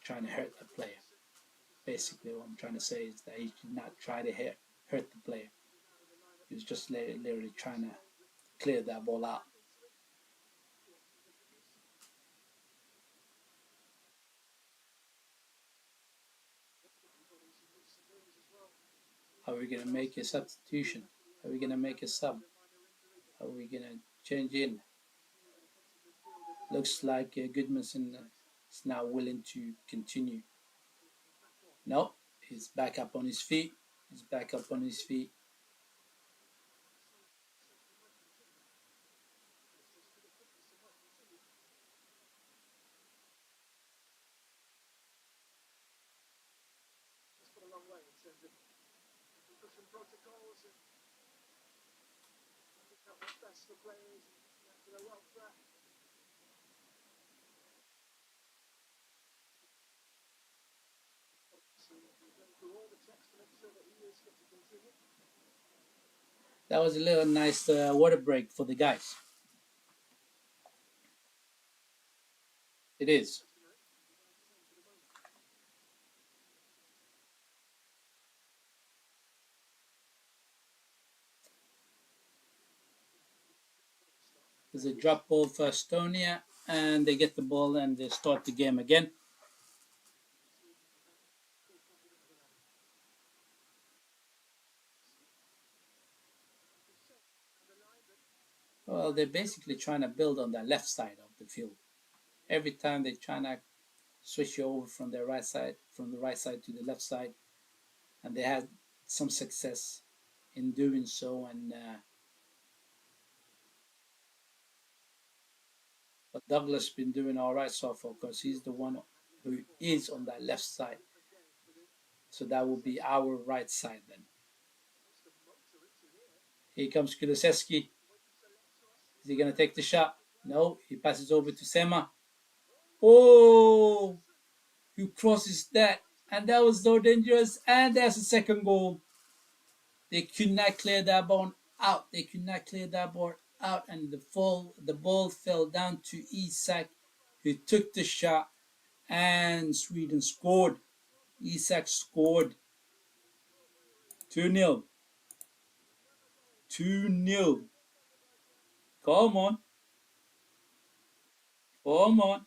trying to hurt the player. Basically, what I'm trying to say is that he did not try to hurt the player. He was just literally trying to clear that ball out. Are we going to make a substitution? Are we gonna make a sub? Are we gonna change in? Looks like Goodmanson is now willing to continue. No, he's back up on his feet. He's back up on his feet. That was a little nice water break for the guys. It is. There's a drop ball for Estonia, and they get the ball and they start the game again. Well, they're basically trying to build on the left side of the field. Every time they're trying to switch you over from the right side, from the right side to the left side, and they had some success in doing so. And but Douglas been doing all right so far because he's the one who is on that left side. So that will be our right side then. Here comes Kulusevski. Is he gonna take the shot? No, he passes over to Sema. Oh, who crosses that? And that was so dangerous. And there's a second goal. They could not clear that ball out. They could not clear that ball out. And the ball fell down to Isak, who took the shot. And Sweden scored. Isak scored. 2-0. 2-0. Come on. Come on.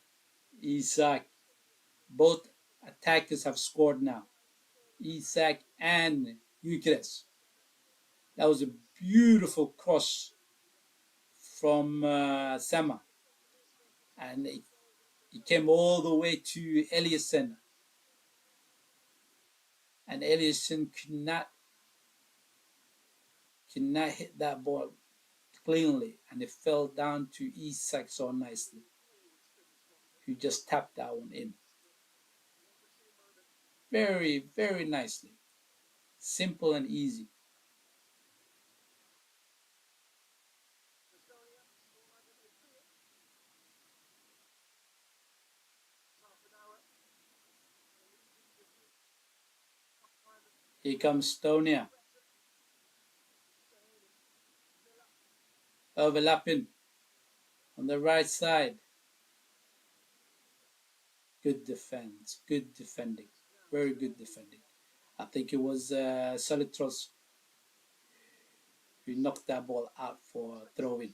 Isak. Both attackers have scored now. Isak and Gyökeres. That was a beautiful cross from Sema. And it came all the way to Eliasson. And Eliasson could not hit that ball cleanly. And it fell down to Isak so nicely, who just tapped that one in. Very, very nicely. Simple and easy. Here comes Estonia. Overlapping on the right side. Good defense. Good defending. Very good defending. I think it was Solitros who knocked that ball out for throwing.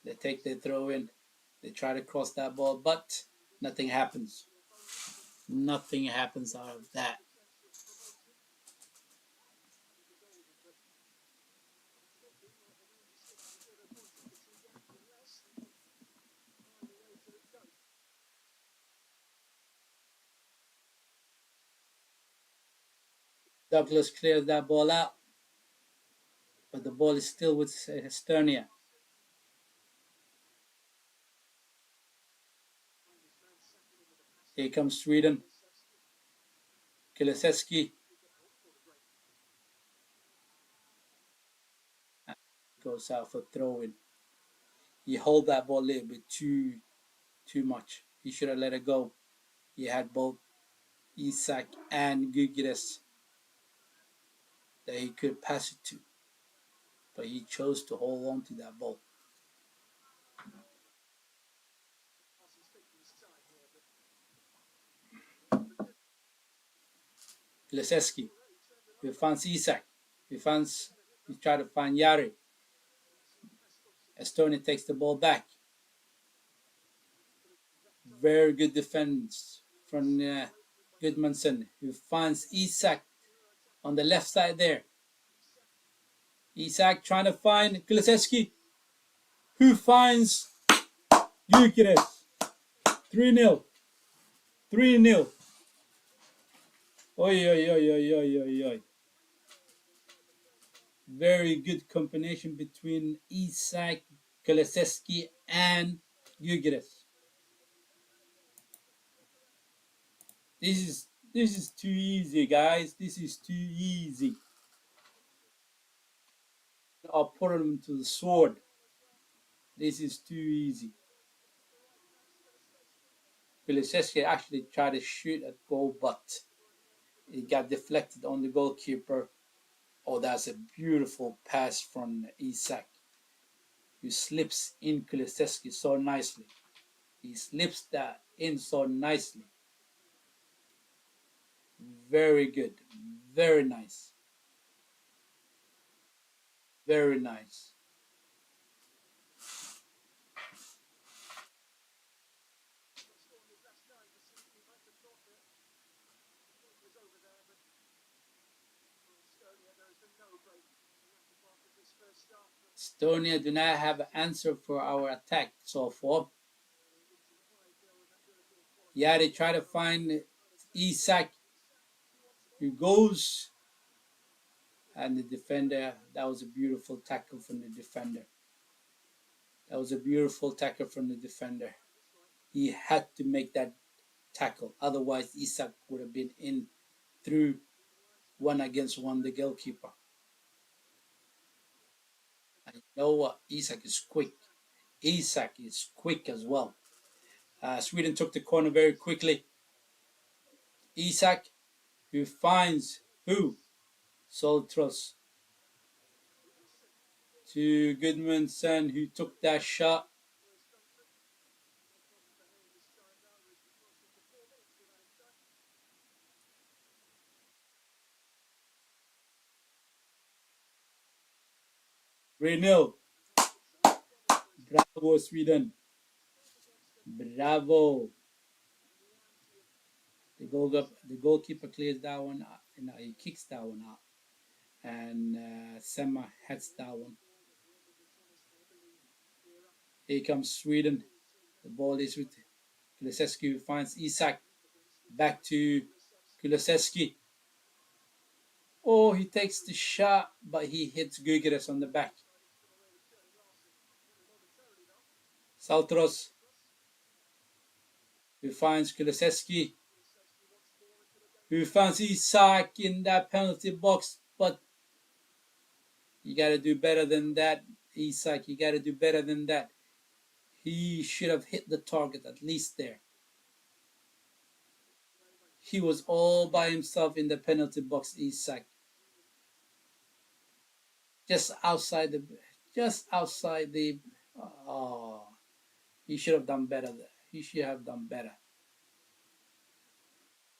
They take their throw in. They try to cross that ball, but nothing happens. Nothing happens out of that. Douglas clears that ball out, but the ball is still with Estonia. Here comes Sweden. Kulusevski goes out for throwing. He held that ball a little bit too much. He should have let it go. He had both Isak and Gyökeres that he could pass it to, but he chose to hold on to that ball. Kulusevski, he finds Isak, he tried to find Yari. Estonia takes the ball back. Very good defense from Goodmanson, who finds Isak on the left side there. Isak trying to find Kulusevski, who finds Gyökeres. 3-0. 3-0. Oi, oi, oi, oi, oi, oi, oi. Very good combination between Isak, Kulusevski, and Gyökeres. This is too easy, guys. This is too easy. I'll put him to the sword. This is too easy. Kulusevski actually tried to shoot at goal, but it got deflected on the goalkeeper. Oh, that's a beautiful pass from Isak, who slips in Kulusevski so nicely. He slips that in so nicely. Very good. Very nice. Very nice. Estonia do not have an answer for our attack so far. Yeah, they try to find Isak, who goes, and the defender. That was a beautiful tackle from the defender. That was a beautiful tackle from the defender. He had to make that tackle. Otherwise, Isak would have been in through 1-against-1 the goalkeeper. And you know what? Isak is quick. Isak is quick as well. Sweden took the corner very quickly. Isak, who finds who? Soltros to Goodmanson, who took that shot. Renil. Bravo, Sweden. Bravo. The goalkeeper clears that one out, and he kicks that one out. And Sema heads that one. Here comes Sweden. The ball is with Kulusevski, who finds Isak. Back to Kulusevski. Oh, he takes the shot, but he hits Gyökeres on the back. Saltros, who finds Kulusevski, who finds Isak in that penalty box, but you got to do better than that, Isak. You got to do better than that. He should have hit the target at least there. He was all by himself in the penalty box, Isak. Just outside the. Oh, he should have done better there. He should have done better.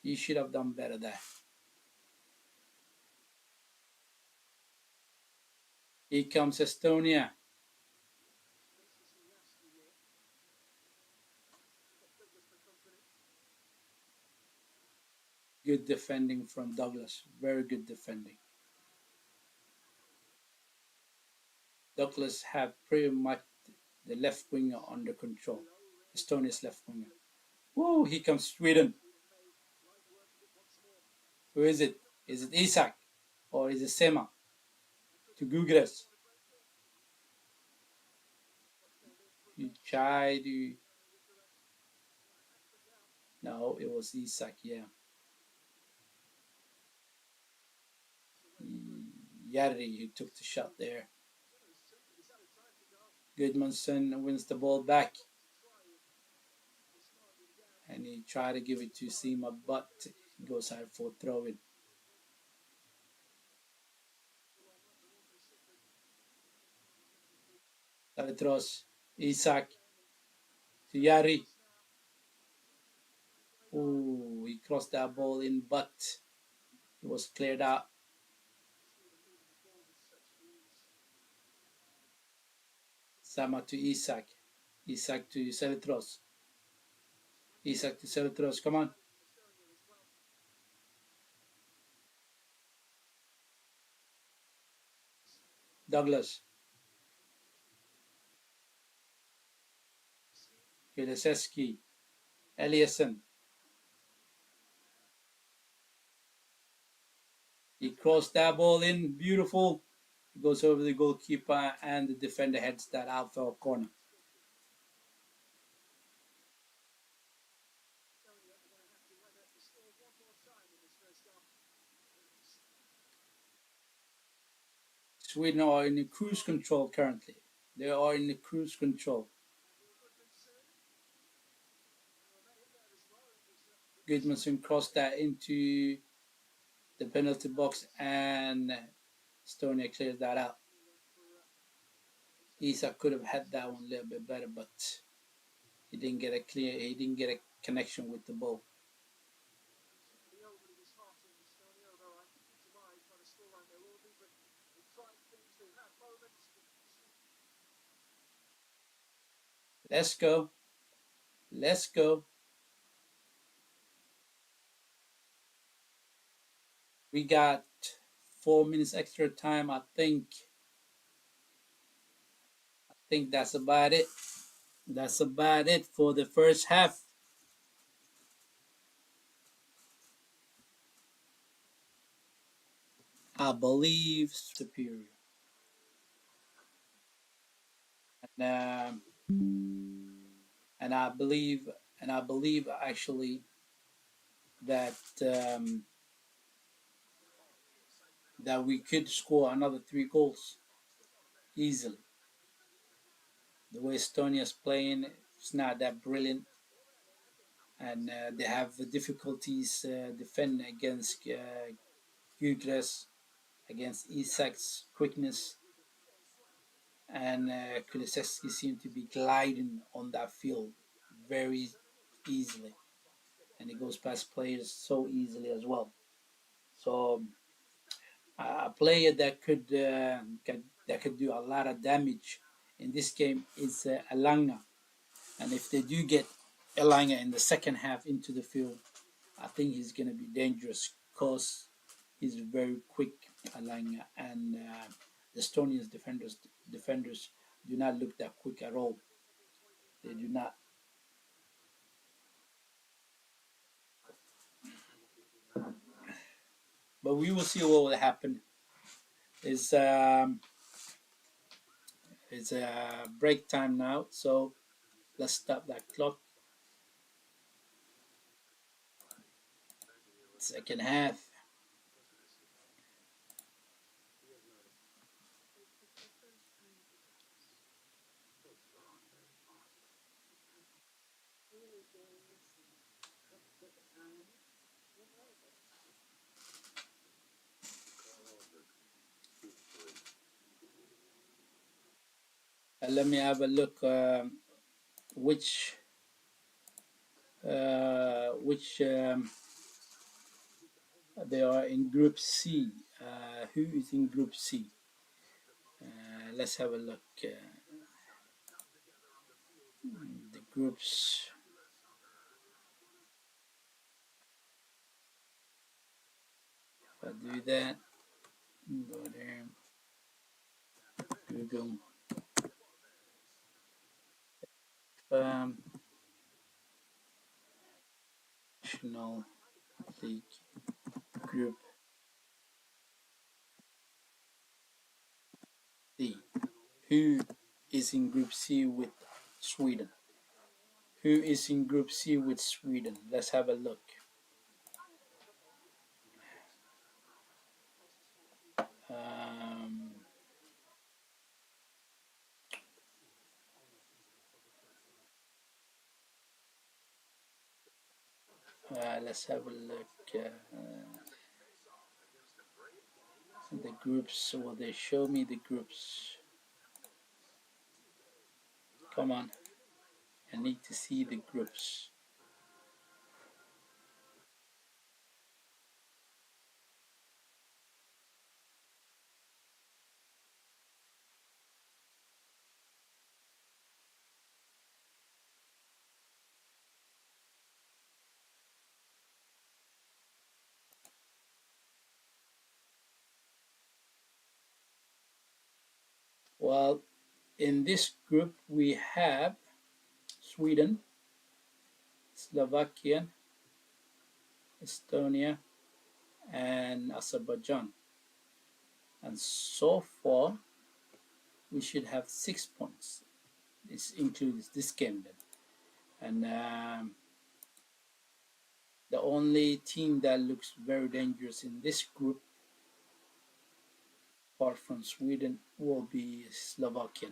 He should have done better there. Here comes Estonia. Good defending from Douglas. Very good defending. Douglas have pretty much the left winger under control. Estonia's left winger. Whoa, here comes Sweden. Who is it? Is it Isak? Or is it Sema? To Gyökeres. You try to... No, it was Isak, yeah. Järri, who took the shot there. Goodmanson wins the ball back. And he tried to give it to Sema, but he goes out for throw-in. Saltros, Isak, to Järri. Oh, he crossed that ball in, but it was cleared out. Sama to Isak. Isak to Saltros. Isak to Saltros, come on. Douglas, Kulisevsky, Eliasson. He crossed that ball in, beautiful. It goes over the goalkeeper, and the defender heads that out for a corner. Sweden are in the cruise control currently. They are in the cruise control. Gudmundsson crossed that into the penalty box, and Estonia clears that out. Isak could have had that one a little bit better, but he didn't get a clear. He didn't get a connection with the ball. Let's go. Let's go. We got 4 minutes extra time. I think that's about it. That's about it for the first half. I believe superior, and and I believe and I believe actually that um, that we could score another 3 goals easily. The way Estonia's playing, it's not that brilliant, and they have the difficulties defending against Gugres, against Isak's quickness, and Kulisevsky seemed to be gliding on that field very easily, and he goes past players so easily as well. So a player that could do a lot of damage in this game is Alanga, and if they do get Alanga in the second half into the field, I think he's going to be dangerous because he's very quick, Alanga, and the Estonians defenders do not look that quick at all. They do not. But we will see what will happen. It's um, it's break time now, so let's stop that clock. Second half. Let me have a look. Which they are in Group C. Who is in Group C? Let's have a look. The groups. If I do that, go there. Google um, National League Group D. Who is in Group C with Sweden? Who is in Group C with Sweden? Let's have a look. Um, let's have a look. The groups. Will they show me the groups? Come on. I need to see the groups. Well, in this group we have Sweden, Slovakia, Estonia, and Azerbaijan. And so far, we should have 6 points. This includes this game then. And the only team that looks very dangerous in this group, apart from Sweden, will be Slovakia.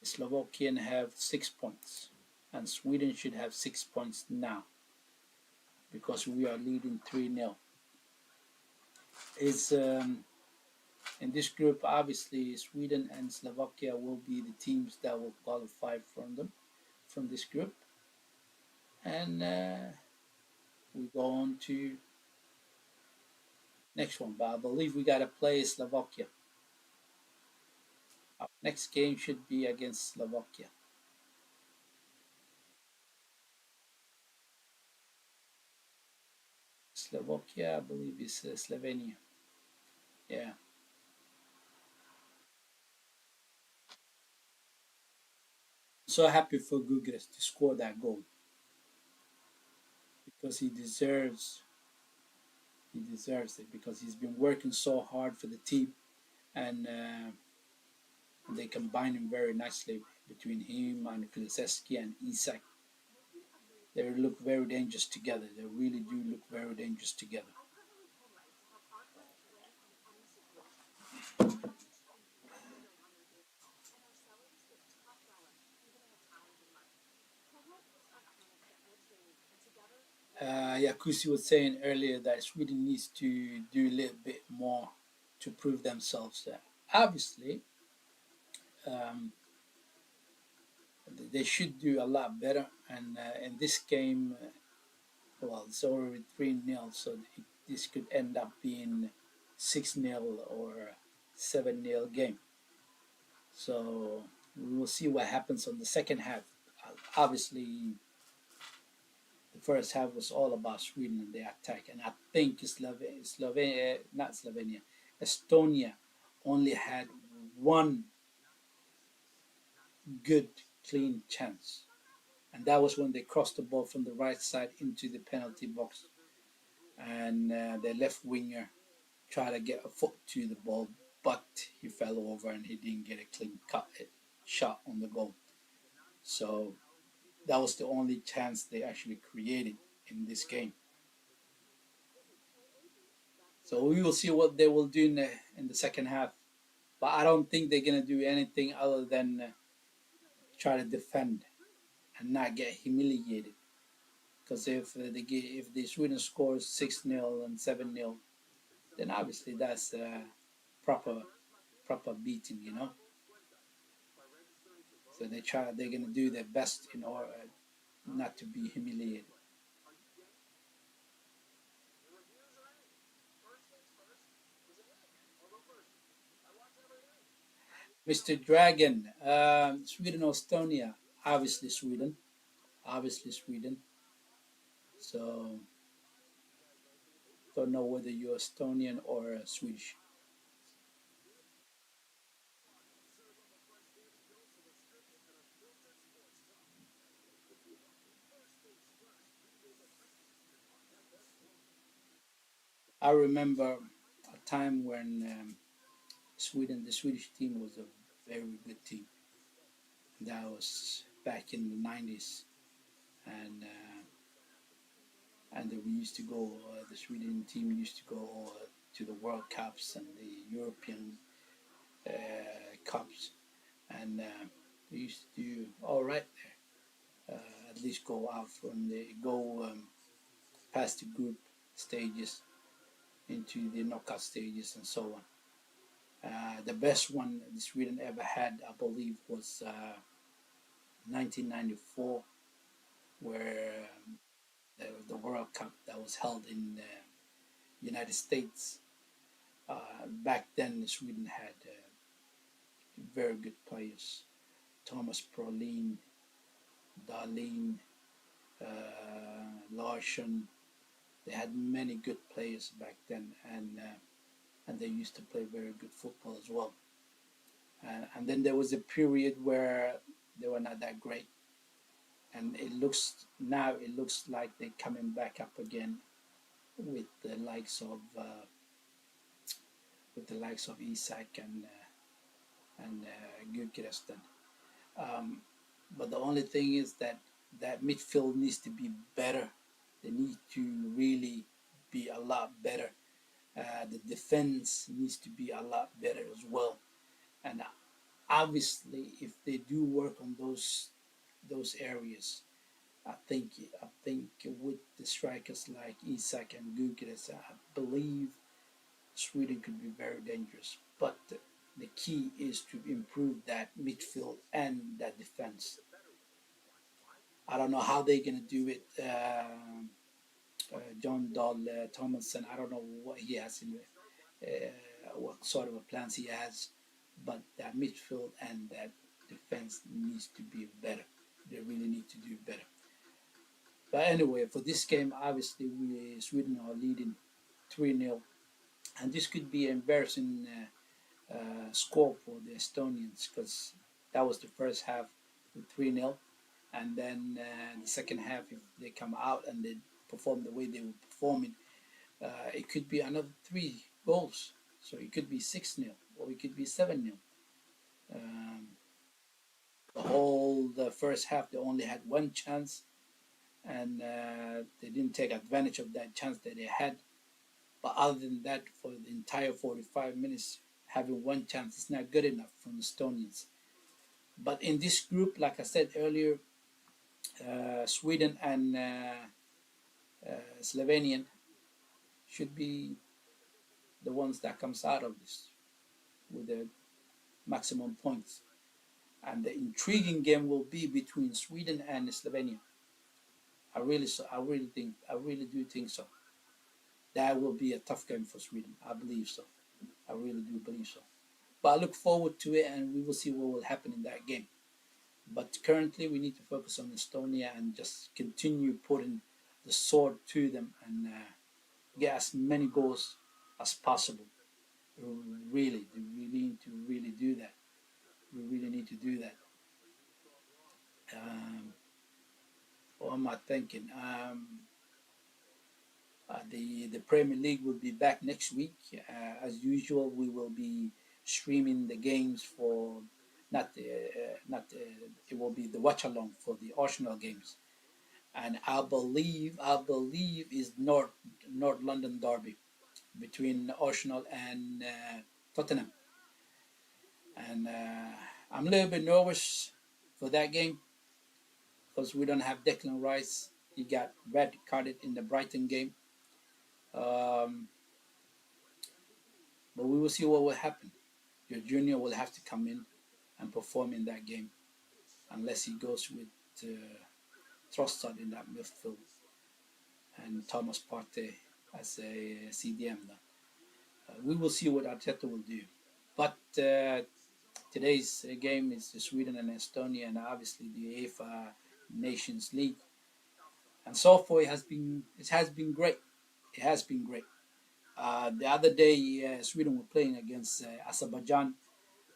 Slovakian have 6 points, and Sweden should have 6 points now because we are leading 3-0. It's in this group, obviously, Sweden and Slovakia will be the teams that will qualify from this group, and we go on to next one. But I believe we gotta play Slovakia. Our next game should be against Slovakia. Slovakia, I believe, is Slovenia. Yeah. So happy for Gugres to score that goal because he deserves it because he's been working so hard for the team, and they combine him very nicely between him and Kulisevsky and Isak. They look very dangerous together. They really do look very dangerous together. Yakusi was saying earlier that Sweden needs to do a little bit more to prove themselves. Obviously, um, they should do a lot better. And in this game, well, it's already 3-0, so this could end up being 6-0 or 7-0 game. So we will see what happens on the second half. Obviously, the first half was all about Sweden and the attack, and I think Slovenia, not Slovenia, Estonia only had one good clean chance, and that was when they crossed the ball from the right side into the penalty box, and their left winger tried to get a foot to the ball, but he fell over and he didn't get a clean cut shot on the goal. So that was the only chance they actually created in this game. So we will see what they will do in the second half. But I don't think they're gonna do anything other than try to defend and not get humiliated. Because if the Sweden scores 6-0 and 7-0, then obviously that's proper proper beating, you know. So they're gonna do their best in order not to be humiliated. Mr. Dragon, Sweden or Estonia? Obviously Sweden. Obviously Sweden. So don't know whether you're Estonian or Swedish. I remember a time when the Swedish team was a very good team. That was back in the 90s, and we used to go. The Sweden team used to go to the World Cups and the European Cups, and they used to do all right there. At least go out from the go past the group stages into the knockout stages and so on. The best one Sweden ever had, I believe, was 1994, where the World Cup that was held in the United States. Back then, Sweden had very good players: Thomas Brolin, Dahlin, Larsson. They had many good players back then, and and they used to play very good football as well. And then there was a period where they were not that great, and it looks like they're coming back up again with the likes of Isak and Gyökeres. But the only thing is that that midfield needs to be better. They need to really be a lot better. The defense needs to be a lot better as well. And obviously, if they do work on those areas, I think with the strikers like Isak and Gyökeres, I believe Sweden could be very dangerous. But the key is to improve that midfield and that defense. I don't know how they're gonna do it. John Dahl Thomason, I don't know what he has in what sort of a plans he has, but that midfield and that defense needs to be better. They really need to do better. But anyway, for this game, obviously Sweden are leading 3-0, and this could be an embarrassing score for the Estonians because that was the first half with 3-0, and then the second half, if they come out and they perform the way they were performing, it could be another 3 goals. So it could be 6-0 or it could be 7-0. Um, the first half, they only had one chance, and they didn't take advantage of that chance that they had. But other than that, for the entire 45 minutes, having one chance is not good enough from the Estonians. But in this group, like I said earlier, Sweden and Slovenian should be the ones that comes out of this with the maximum points. And the intriguing game will be between Sweden and Slovenia. I really do think so. That will be a tough game for Sweden. I believe so. I really do believe so. But I look forward to it, and we will see what will happen in that game. But currently, we need to focus on Estonia and just continue putting the sword to them and get as many goals as possible. Really, we need to really do that. We really need to do that. What am I thinking? The Premier League will be back next week. As usual, we will be streaming the games for not it will be the watch along for the Arsenal games, and I believe is North London derby between Arsenal and Tottenham, and I'm a little bit nervous for that game because we don't have Declan Rice. He got red carded in the Brighton game. Um, but we will see what will happen. Your junior will have to come in and perform in that game unless he goes with Trossard in that midfield and Thomas Partey as a CDM. We will see what Arteta will do. But today's game is Sweden and Estonia, and obviously the UEFA Nations League. And so far, it has been great. It has been great. The other day, Sweden were playing against Azerbaijan.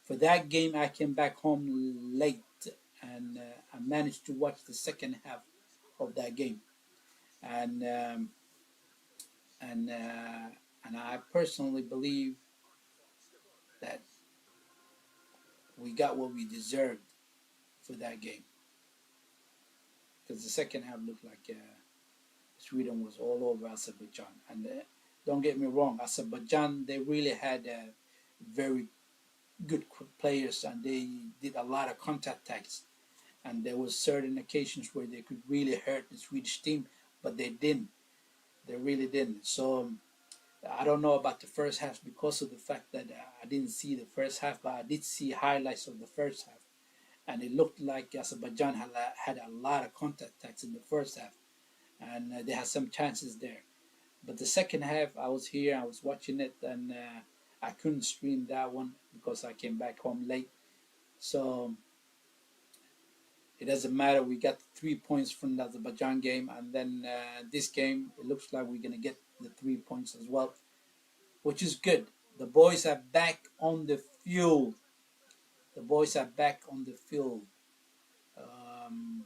For that game, I came back home late, and I managed to watch the second half of that game. And um, and and I personally believe that we got what we deserved for that game because the second half looked like Sweden was all over Azerbaijan. And don't get me wrong, Azerbaijan, they really had very good players, and they did a lot of counter attacks. And there was certain occasions where they could really hurt the Swedish team, but they didn't. They really didn't. So I don't know about the first half because of the fact that I didn't see the first half, but I did see highlights of the first half, and it looked like Azerbaijan had a lot of counter attacks in the first half, and they had some chances there. But the second half, I was here, I was watching it, and I couldn't stream that one because I came back home late. So it doesn't matter. We got 3 points from the Azerbaijan game, and then this game, it looks like we're gonna get the 3 points as well, which is good. The boys are back on the field. The boys are back on the field. Um,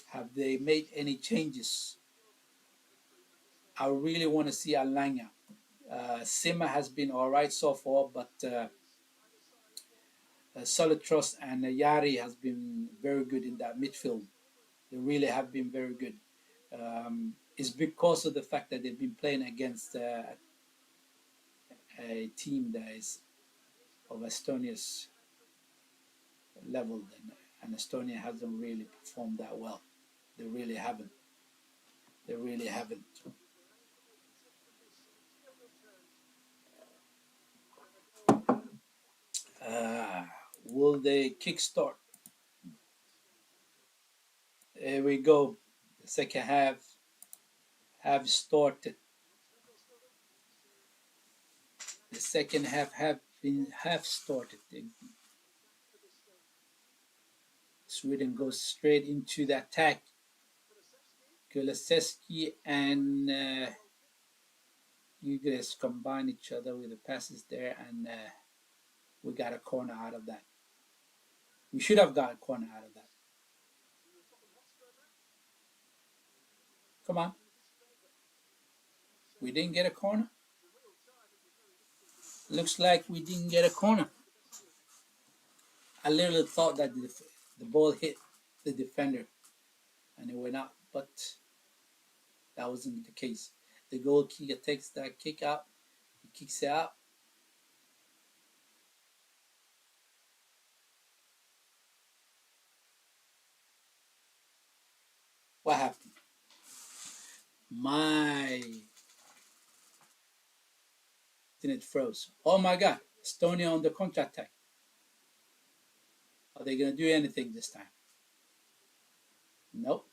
have they made any changes? I really want to see Alanya. Sima has been all right so far, but Solitros and Yari has been very good in that midfield. They really have been very good. It's because of the fact that they've been playing against a team that is of Estonia's level, and Estonia hasn't really performed that well. They really haven't. They really haven't. Uh, will they kickstart? Here we go. The second half have started. The second half have started. Sweden goes straight into the attack. Kulusevski and you guys combine each other with the passes there, and we got a corner out of that. We should have got a corner out of that. Come on. We didn't get a corner. Looks like we didn't get a corner. I literally thought that the ball hit the defender and it went out, but that wasn't the case. The goal kicker takes that kick out. He kicks it out. What happened? My internet froze. Oh my God. Estonia on the counter attack. Are they going to do anything this time? Nope.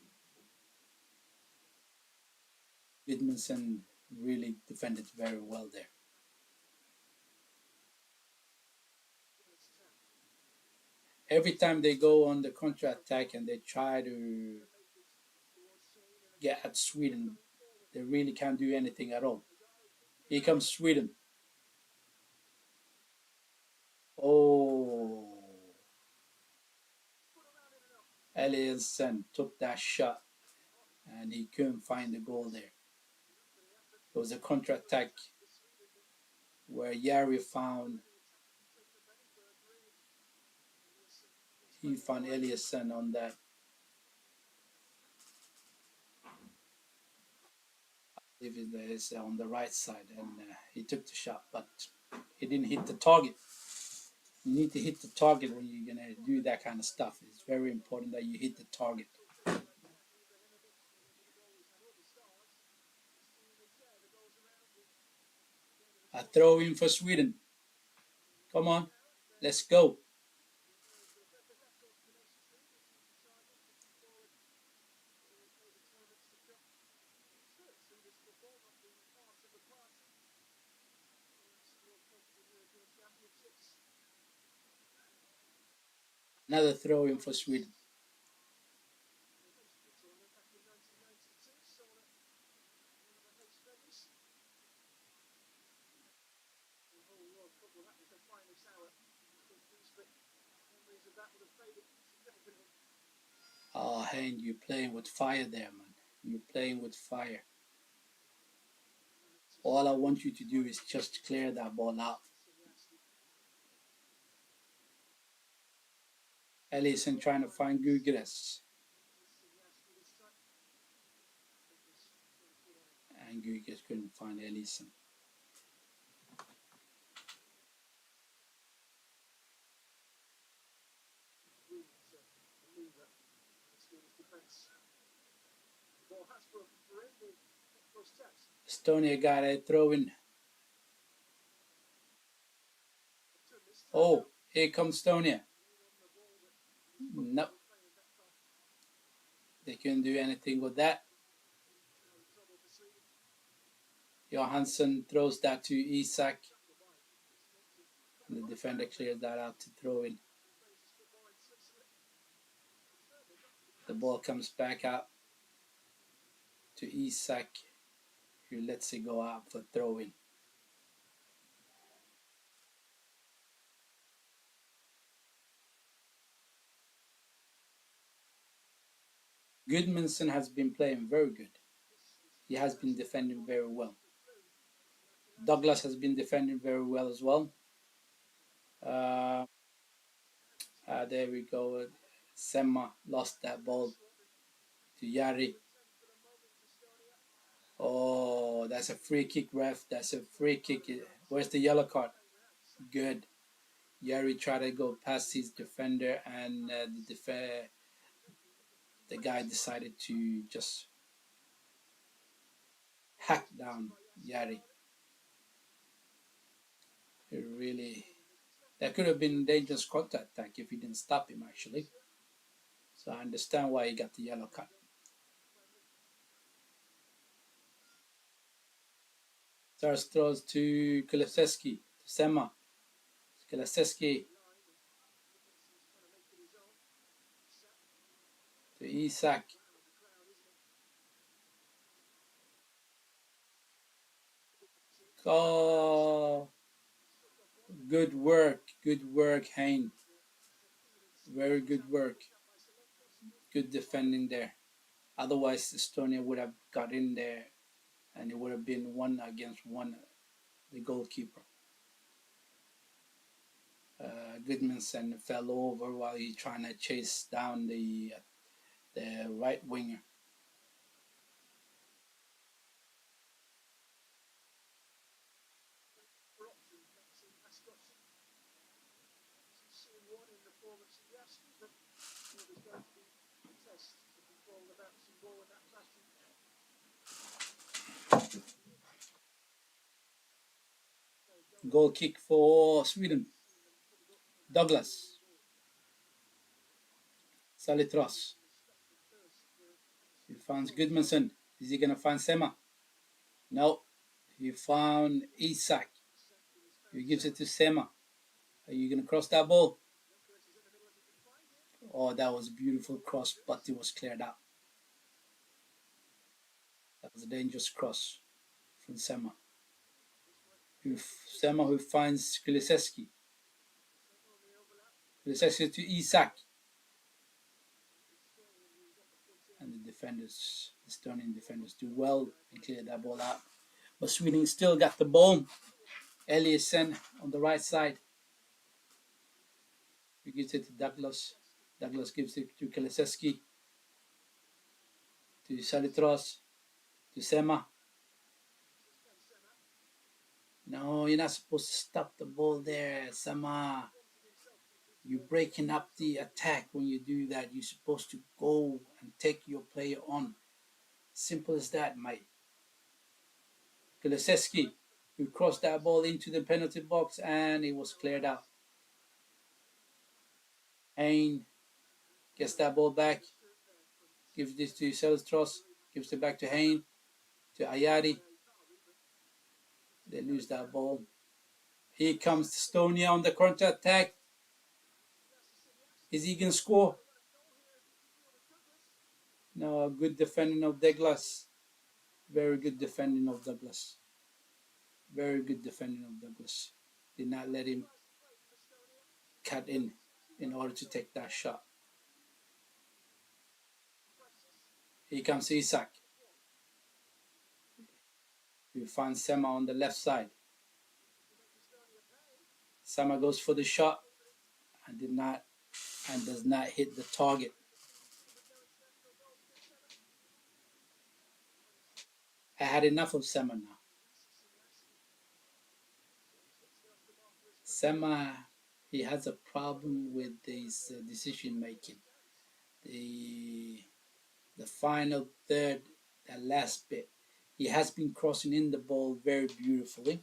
Gudmundsson really defended very well there. Every time they go on the counter attack and they try to get at Sweden, they really can't do anything at all. Here comes Sweden. Oh, Eliasson took that shot and he couldn't find the goal there. It was a counter attack where Yari found Eliasson on that. If it is on the right side, and he took the shot, but he didn't hit the target. You need to hit the target when you're gonna do that kind of stuff. It's very important that you hit the target. A throw in for Sweden. Come on, let's go. Another throw in for Sweden. Oh, Hein, you're playing with fire there, man. You're playing with fire. All I want you to do is just clear that ball out. Ellison trying to find Gugres. And Gugres couldn't find Ellison. Estonia got a throw in. Oh, here comes Estonia. Nope. They couldn't do anything with that. Johansson throws that to Isak. And the defender clears that out to throw in. The ball comes back out to Isak, who lets it go out for throw in. Goodmanson has been playing very good. He has been defending very well. Douglas has been defending very well as well. Uh, there we go. Semma lost that ball to Yari. Oh, that's a free kick, ref. That's a free kick. Where's the yellow card? Good. Yari tried to go past his defender, and the guy decided to just hack down Yari. It really, that could have been a dangerous counter attack if he didn't stop him, actually. So I understand why he got the yellow card. Stars throws to Kulusevski, to Sema. Kulusevski to Isak. Oh, good work, Hein. Very good work. Good defending there. Otherwise, Estonia would have got in there and it would have been one against one, the goalkeeper. Goodmanson fell over while he trying to chase down the right winger. Goal kick for Sweden. Douglas. Salitros. He finds Goodmanson. Is he gonna find Sema? No. He found Isak. He gives it to Sema. Are you gonna cross that ball? Oh, that was a beautiful cross, but it was cleared out. That was a dangerous cross from Sema. Sema who finds Kulusevski. Kulusevski to Isak. And the defenders, the Estonian defenders, do well and clear that ball out. But Sweden still got the ball. Eliasson on the right side. He gives it to Douglas. Douglas gives it to Kulusevski. To Salitros. To Sema. No, you're not supposed to stop the ball there, Sema. You're breaking up the attack when you do that. You're supposed to go and take your player on. Simple as that, mate. Kulusevski, who crossed that ball into the penalty box and it was cleared out. Hein gets that ball back, gives this to Selstros, gives it back to Hein, to Ayari. They lose that ball. Here comes Estonia on the counter attack. Is he going to score? No, good defending of Douglas. Very good defending of Douglas. Very good defending of Douglas. Did not let him cut in order to take that shot. Here comes Isak. We find Sema on the left side. Sema goes for the shot and does not hit the target. I had enough of Sema now. Sema, he has a problem with his decision making. The the final third, that last bit, he has been crossing in the ball very beautifully,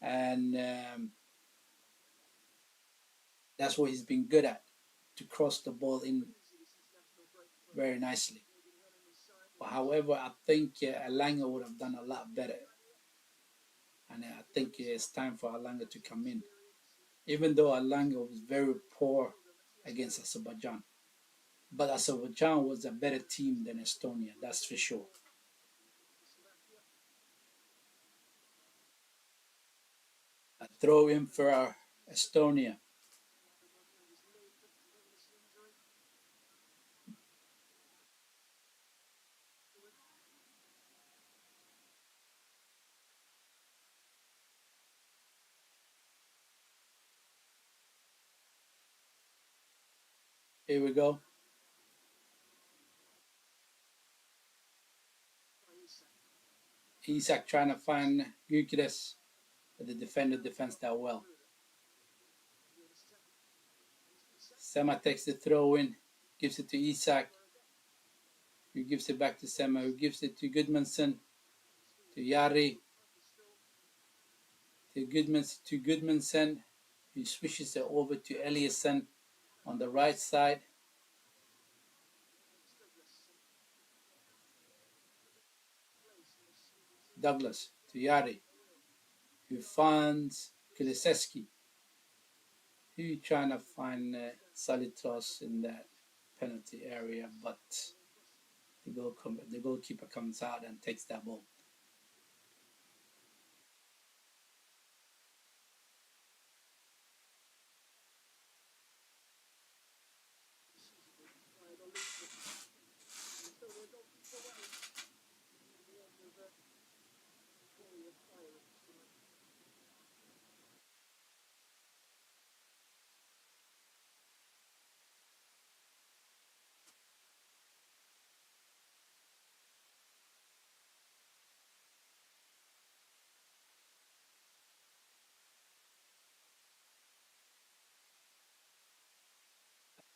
and that's what he's been good at, to cross the ball in very nicely. But however, I think Alanga would have done a lot better, and I think it's time for Alanga to come in. Even though Alanga was very poor against Azerbaijan, but Azerbaijan was a better team than Estonia, that's for sure. A throw in for Estonia. Here we go. Isak trying to find Gyökeres, but the defender defends that well. Sema takes the throw in, gives it to Isak, who gives it back to Sema, who gives it to Gudmundsson, to Jari, to Gudmundsson, who switches it over to Eliasson on the right side. Douglas to Jari, who finds Kulusevski, who trying to find Salitros in that penalty area, but the goalkeeper comes out and takes that ball.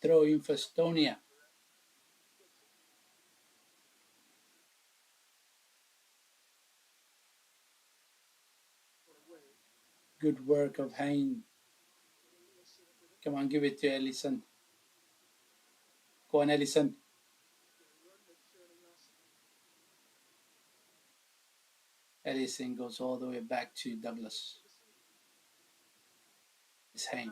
Throw in for Estonia. Good work of Hein. Come on, give it to Ellison. Go on, Ellison. Ellison goes all the way back to Douglas. It's Hein.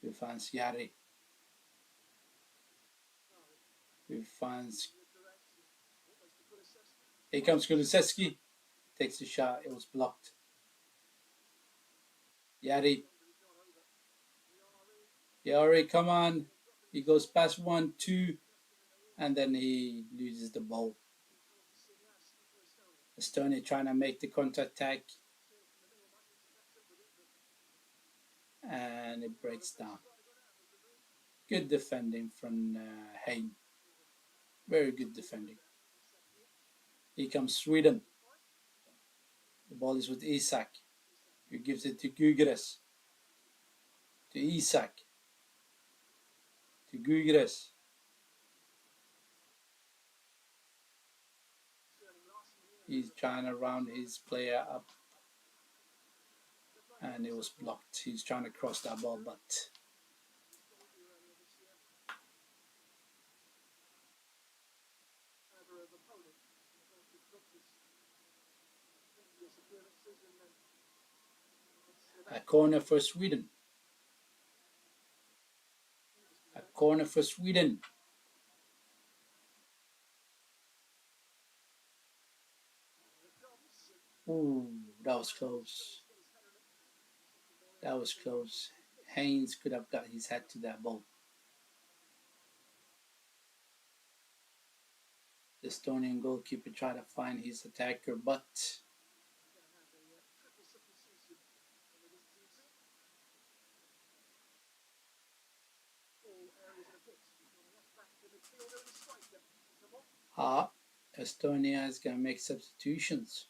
Who finds Jari. Who finds... Here comes Kulusevski. Takes the shot. It was blocked. Jari. Jari, come on. He goes past 1, 2, and then he loses the ball. Estonia trying to make the counter-attack. And it breaks down. Good defending from Hein. Very good defending. Here comes Sweden. The ball is with Isak, who gives it to Gyökeres. To Isak. To Gyökeres. He's trying to round his player up. And it was blocked. He's trying to cross that ball, but a corner for Sweden. A corner for Sweden. Ooh, that was close. That was close. Haynes could have got his head to that ball. The Estonian goalkeeper tried to find his attacker, but Estonia is going to make substitutions.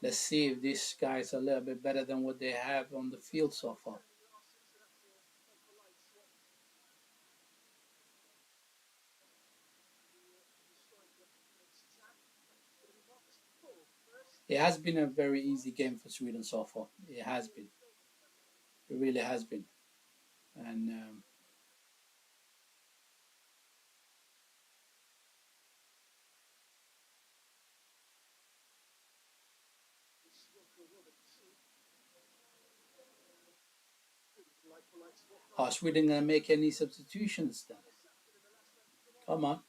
Let's see if these guys are a little bit better than what they have on the field so far. It has been a very easy game for Sweden so far. It has been. It really has been. And are Sweden going to make any substitutions then? Come on.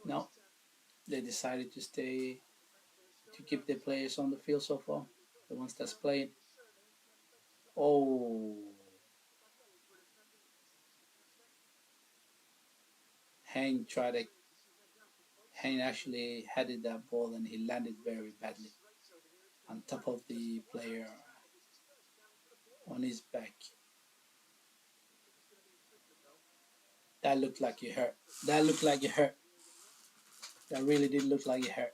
No, they decided to keep their players on the field so far, the ones that's playing. Oh, Hang tried to Hang actually headed that ball and he landed very badly on top of the player on his back. That looked like it hurt. That looked like it hurt. That really did look like it hurt.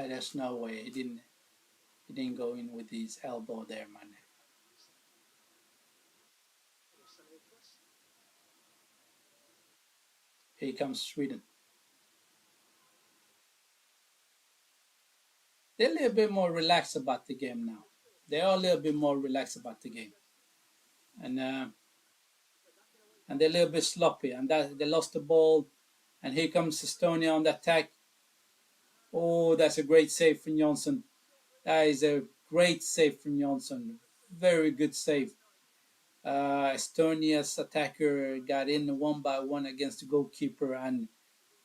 There's no way he didn't go in with his elbow there, man. Here comes Sweden. They're a little bit more relaxed about the game now. They are a little bit more relaxed about the game, and uh, and they're a little bit sloppy, and that they lost the ball. And here comes Estonia on the attack. Oh, that's a great save from Johnson. That is a great save from Johnson. Very good save. Estonia's attacker got in one by one against the goalkeeper, and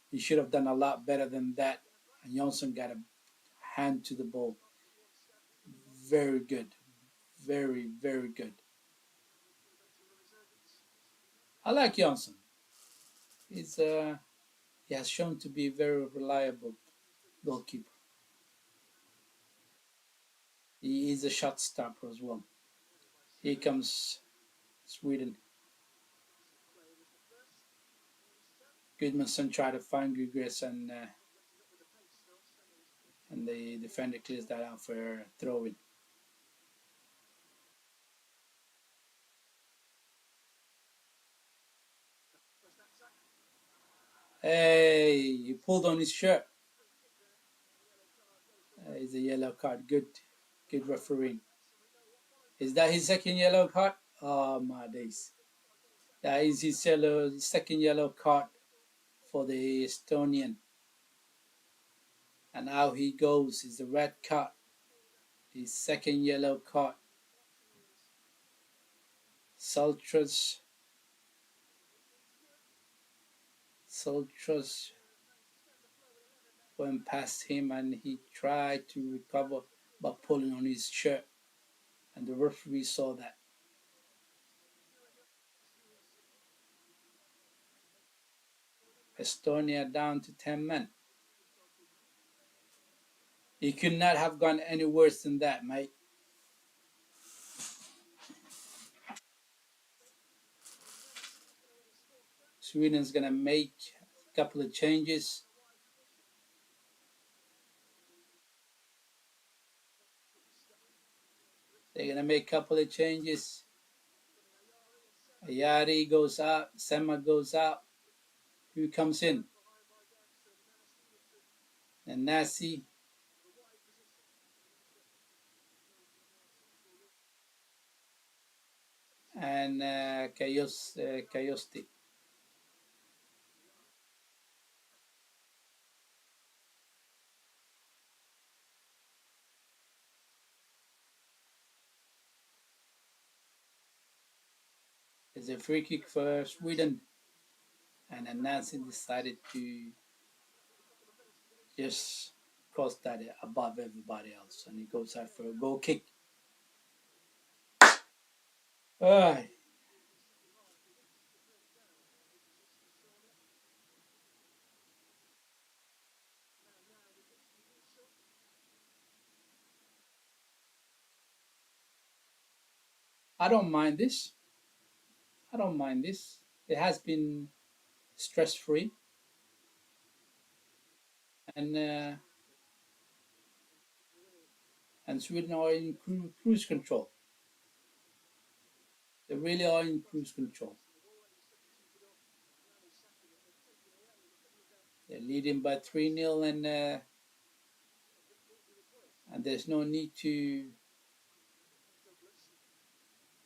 he should have done a lot better than that. And Johnson got a hand to the ball. Very good. Very, very good. I like Johnson. He's he has shown to be a very reliable goalkeeper. He is a shot stopper as well. Here comes Sweden. Goodmanson tried to find Gugres and the defender clears that out for a throw in. Hey, he pulled on his shirt. It's a yellow card. Good refereeing. Is that his second yellow card? Oh my days. That is his second yellow card for the Estonian. And now he goes. Is the red card. His second yellow card. Saltras Saltras went past him and he tried to recover by pulling on his shirt. And the referee saw that. Estonia down to 10 men. He could not have gone any worse than that, mate. Sweden's going to make a couple of changes. They're going to make a couple of changes. Ayari goes out. Sema goes out. Who comes in? And Nasi and Kayosti. It's a free kick for Sweden. And then Nancy decided to just cross that above everybody else. And he goes out for a goal kick. Uh, I don't mind this. I don't mind this. It has been stress free. And and Sweden are in cruise control. They really are in cruise control. They're leading by 3-0 and there's no need to.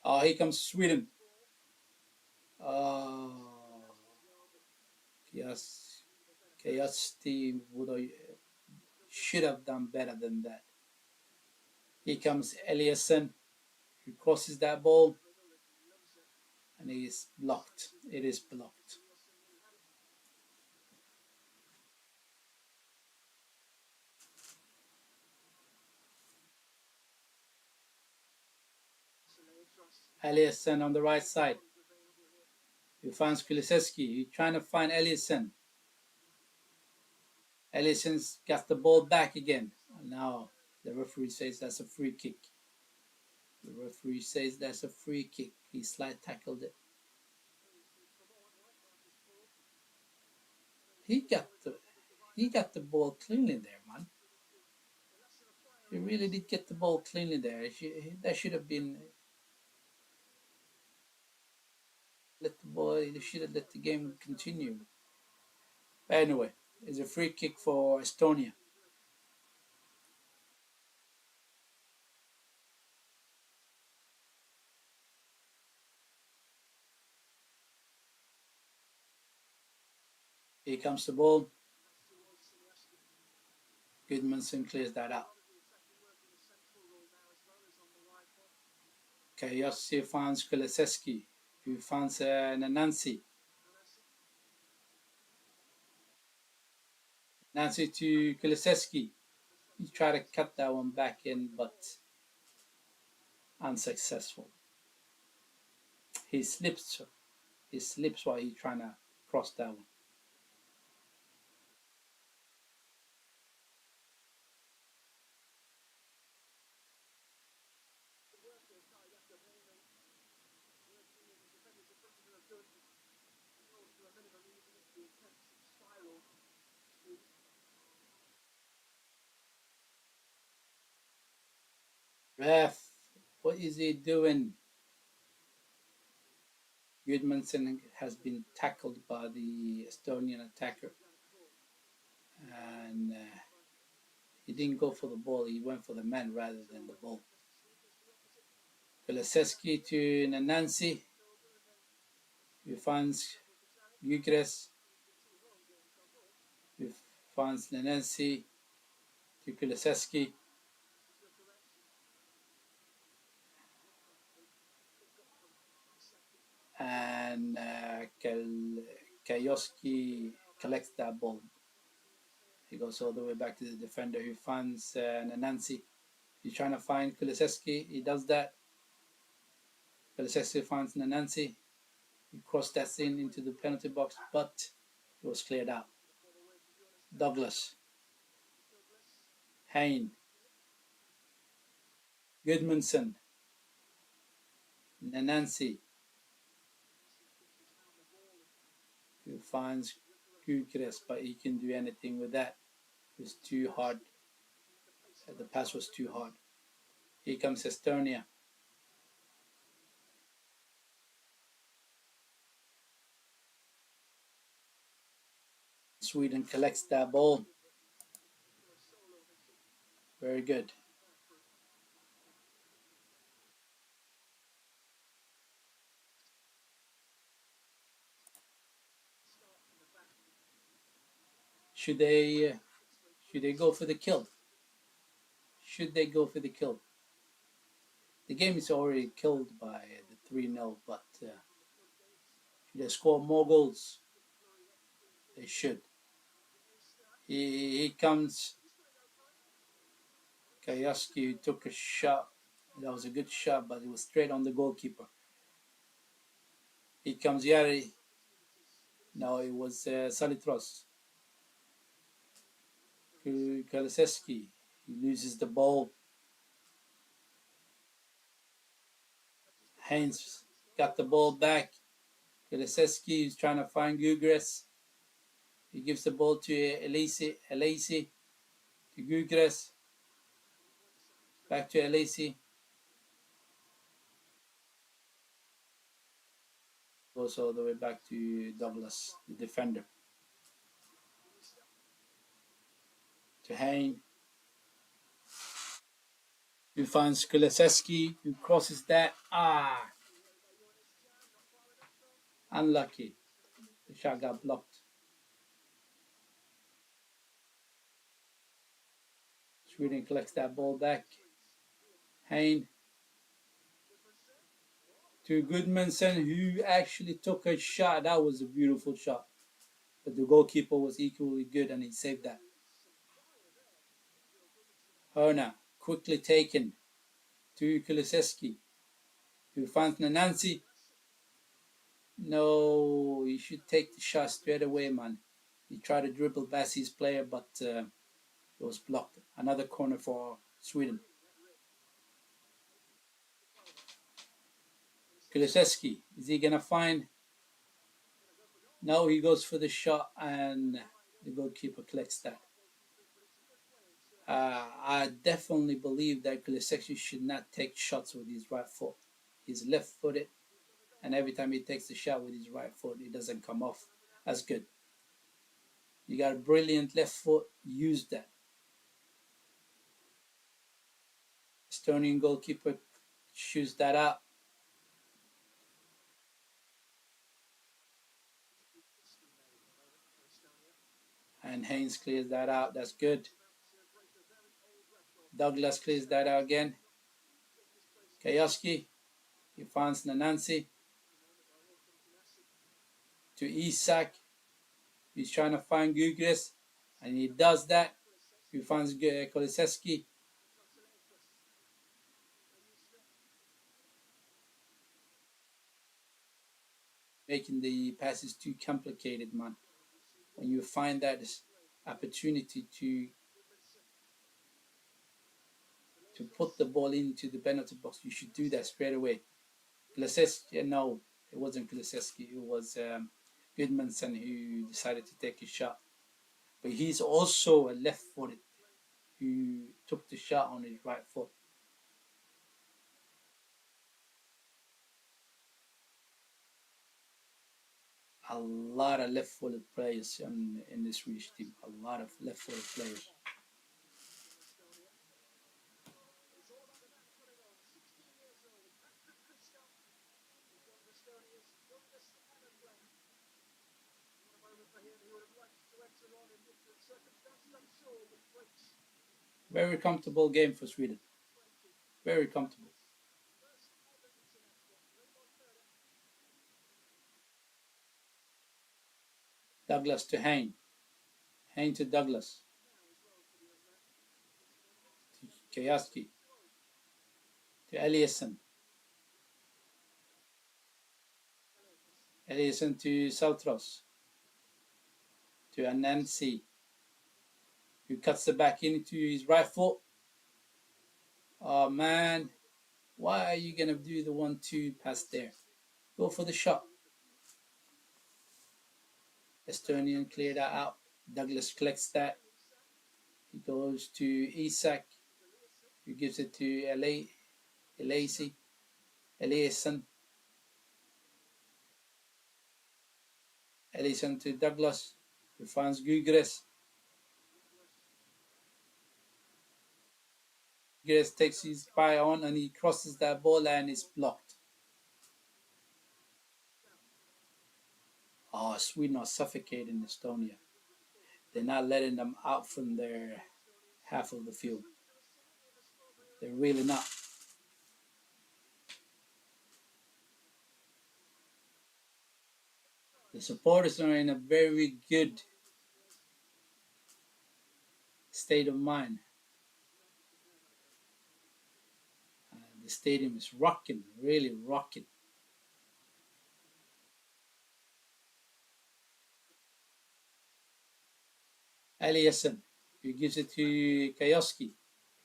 Oh, here comes Sweden. Oh, yes. Chaos team should have done better than that. Here comes Eliasson, who crosses that ball, and it is blocked. It is blocked. Eliasson on the right side. He finds Kulusevski. He's trying to find Eliasson. Elisson's got the ball back again. And now the referee says that's a free kick. The referee says that's a free kick. He slide tackled it. He got the he got the ball cleanly there, man. He really did get the ball cleanly there. That should have been let the ball. They should have let the game continue. But anyway, it's a free kick for Estonia. Here comes the ball. Goodmanson clears that out. Kajossi finds Kulusevski, who finds Nancy. Nancy to Kulusevski. He tried to cut that one back in, but unsuccessful. He slips. He slips while he's trying to cross that one. Ref, what is he doing? Gudmundsson has been tackled by the Estonian attacker. And he didn't go for the ball, he went for the man rather than the ball. Kulusevski to Nanansi, who finds Gyökeres, who finds Nanansi to Kulusevski. And Kayoski collects that ball. He goes all the way back to the defender who finds Nanansi. He's trying to find Kulusevski. He does that. Kulusevski finds Nanansi. He crossed that in into the penalty box, but it was cleared out. Douglas. Hain. Gudmundsson. Nanansi. Who finds Gyökeres, but he can do anything with that. It was too hard. The pass was too hard. Here comes Estonia. Sweden collects that ball. Very good. Should they go for the kill? Should they go for the kill? The game is already killed by the 3-0, but should they score more goals? They should. He comes Kayaski, who took a shot. That was a good shot, but it was straight on the goalkeeper. Here comes Yari. No, it was Salitros. Kulusevski. He loses the ball. Haynes got the ball back. Kulusevski is trying to find Gyökeres. He gives the ball to Elisi to Gyökeres. Back to Elisi. Goes all the way back to Douglas, the defender. To Hain. Who finds Kulusevski, who crosses that. Unlucky. The shot got blocked. Sweden collects that ball back. Hein to Goodmanson, who actually took a shot. That was a beautiful shot. But the goalkeeper was equally good and he saved that. Herna, quickly taken to Kulusevski, who finds Nanansi. No, he should take the shot straight away, man. He tried to dribble past his player, but it was blocked. Another corner for Sweden. Kulusevski, is he going to find? No, he goes for the shot and the goalkeeper collects that. I definitely believe that Kulusevski should not take shots with his right foot. He's left footed, and every time he takes the shot with his right foot, it doesn't come off. That's good. You got a brilliant left foot, use that. Estonian goalkeeper shoots that out. And Haynes clears that out. That's good. Douglas clears that out again. Kayoski, he finds Nanansi to Isak. He's trying to find Gugres, and he does that. He finds Kulusevski. Making the passes too complicated, man. When you find that opportunity to put the ball into the penalty box, you should do that straight away. Kulusevski, no, it wasn't Kulusevski. It was Goodmanson who decided to take a shot. But he's also a left-footed who took the shot on his right foot. A lot of left-footed players in the Swedish team. A lot of left-footed players. Very comfortable game for Sweden. Very comfortable. Douglas to Hain. Hain to Douglas. To Kayaski. To Eliasson. Eliasson to Saltros. To Anansi, who cuts the back into his right foot. Oh man, why are you gonna do the 1-2 pass there? Go for the shot. Estonian clear that out. Douglas collects that. He goes to Isak, who gives it to Eliasson. Eliasson to Douglas, who finds Gugres. Gugres takes his spy on and he crosses that ball and it's blocked. Oh, Sweden are suffocating Estonia. They're not letting them out from their half of the field. They're really not. The supporters are in a very good state of mind. The stadium is rocking, really rocking. Eliasson, who gives it to Kayoski.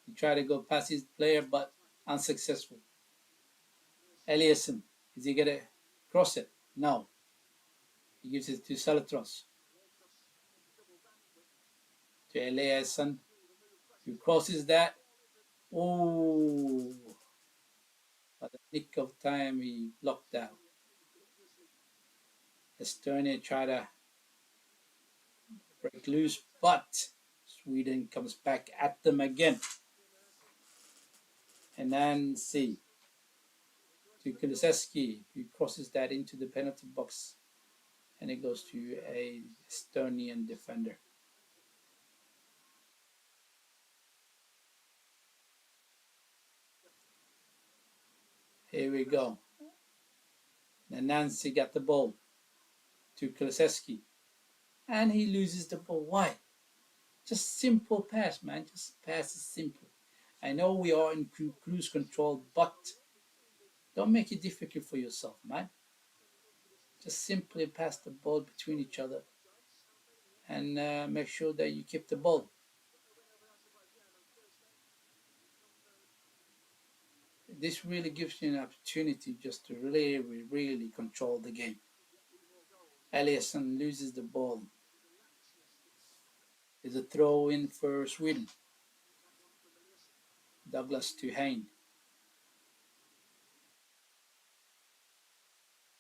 He tried to go past his player, but unsuccessful. Eliasson, is he going to cross it? No. He gives it to Salatros. To Eliasson, who crosses that. Oh, at the nick of time, he blocked out. Estonia tried to break loose, but Sweden comes back at them again. And then see to Kulusevski, who crosses that into the penalty box, and it goes to a Estonian defender. Here we go. Then Nancy got the ball to Kulusevski. And he loses the ball. Why? Just simple pass, man. Just pass is simple. I know we are in cruise control, but don't make it difficult for yourself, man. Just simply pass the ball between each other and make sure that you keep the ball. This really gives you an opportunity just to really control the game. Eliasson loses the ball. It's a throw in for Sweden. Douglas to Hein.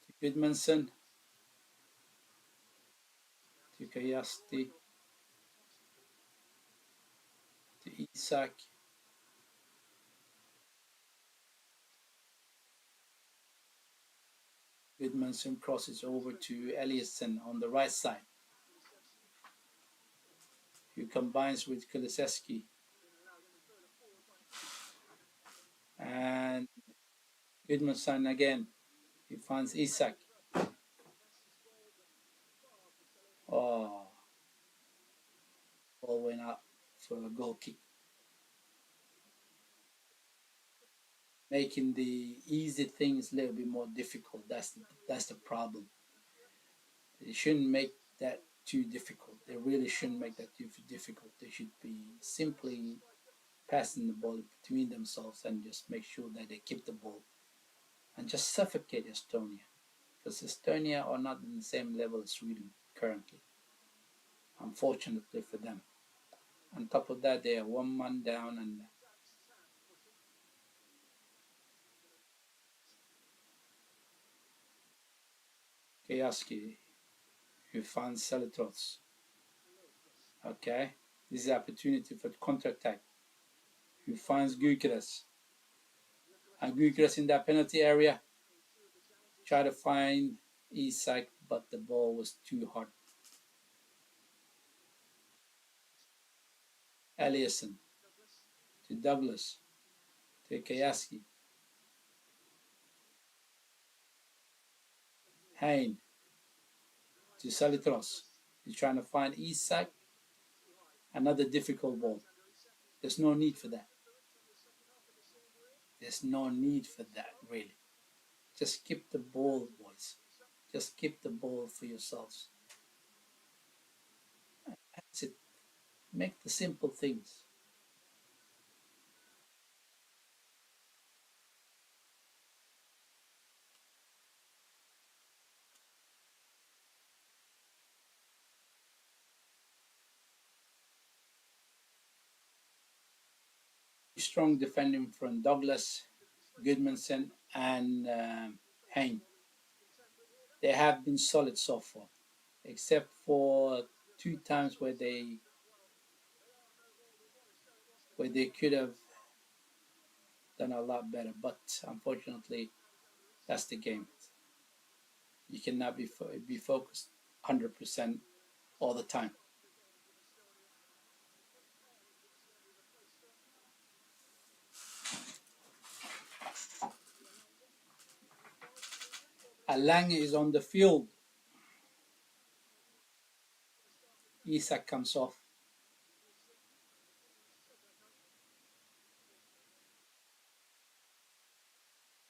To Gudmundsson. To Kajasti. To Isak. Gudmundsson crosses over to Eliasson on the right side, who combines with Kulusevski. And Gudmundsson again. He finds Isak. Oh, ball went up for a goal kick. Making the easy things a little bit more difficult. That's the problem. They shouldn't make that too difficult. They really shouldn't make that too difficult. They should be simply passing the ball between themselves and just make sure that they keep the ball and just suffocate Estonia, because Estonia are not in the same level as Sweden currently, unfortunately for them. On top of that, they are one man down, and Kayaski, who finds Selitros. Okay, this is an opportunity for counter-attack. Who finds Gyökeres. And Gyökeres in that penalty area. Try to find Isak, but the ball was too hard. Eliasson to Douglas to Kayaski. Hein to Salitros. He's trying to find Isak. Another difficult ball. There's no need for that. There's no need for that, really. Just keep the ball, boys. Just keep the ball for yourselves. That's it. Make the simple things. Strong defending from Douglas, Gudmundsson, and Hein. They have been solid so far, except for two times where they could have done a lot better. But unfortunately, that's the game. You cannot be focused 100% all the time. Alang is on the field. Isak comes off.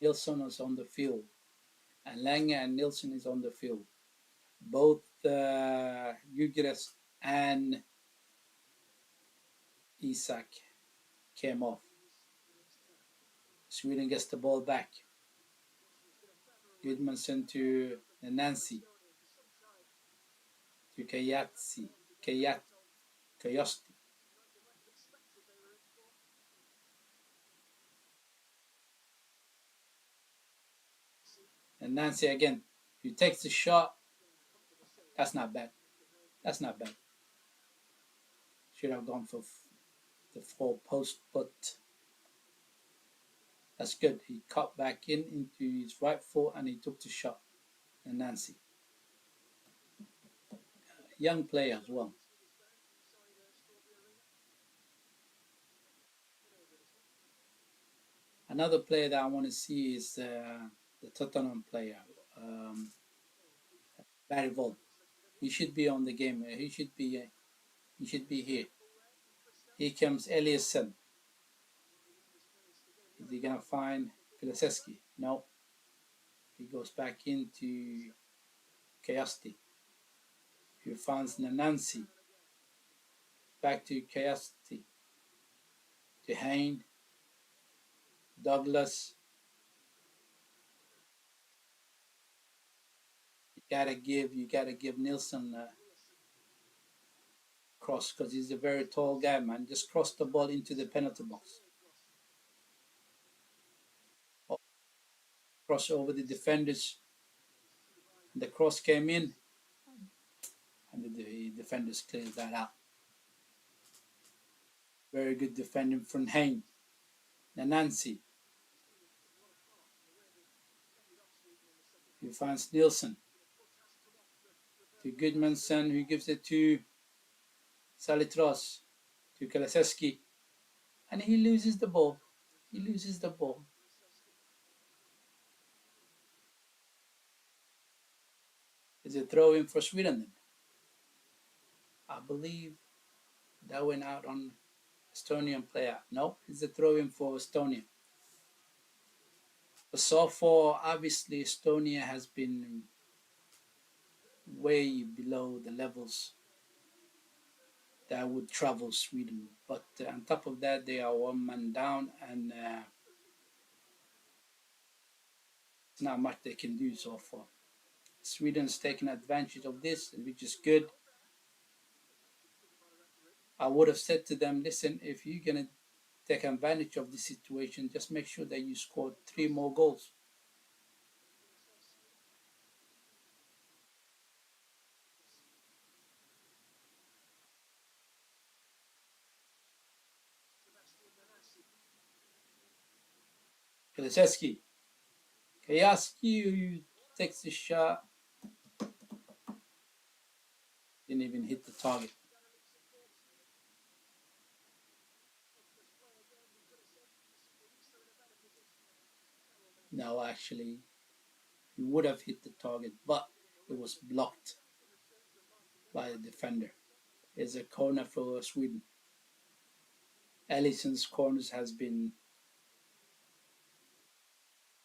Nilsson is on the field. Alang and Nilsson is on the field. Both Gyökeres and Isak came off. Sweden gets the ball back. Gudmundsson to Nancy. To Kayosti. And Nancy again, who takes the shot. That's not bad. That's not bad. Should have gone for the 4 post, but that's good. He cut back into his right foot and he took the shot. And Nancy, young player as well. Another player that I want to see is the Tottenham player, um, Barry Vol. He should be on the game. He should be here. Here comes Eliasson. Is he gonna find Kulusevski? No. He goes back into Kayasti. He finds Nanansi. Back to Kayasti. To Hain. Douglas. You gotta give Nilsson a cross because he's a very tall guy, man. Just cross the ball into the penalty box. Oh, cross over the defenders. The cross came in, and the defenders cleared that out. Very good defending from Hain. Nanansi. He finds Nilsson. To Goodmanson, who gives it to Salitros. To Kulusevski. And he loses the ball. He loses the ball. Is it throw in for Sweden then? I believe that went out on Estonian player. No, it's a throw in for Estonia. But so far, obviously, Estonia has been way below the levels that would travel Sweden. But on top of that, they are one man down, and it's not much they can do so far. Sweden's taking advantage of this, which is good. I would have said to them, listen, if you're going to take advantage of this situation, just make sure that you score 3 more goals. Kulusevski. Kayaski takes the shot. Didn't even hit the target. No, actually, he would have hit the target, but it was blocked by the defender. It's a corner for Sweden. Allison's corners has been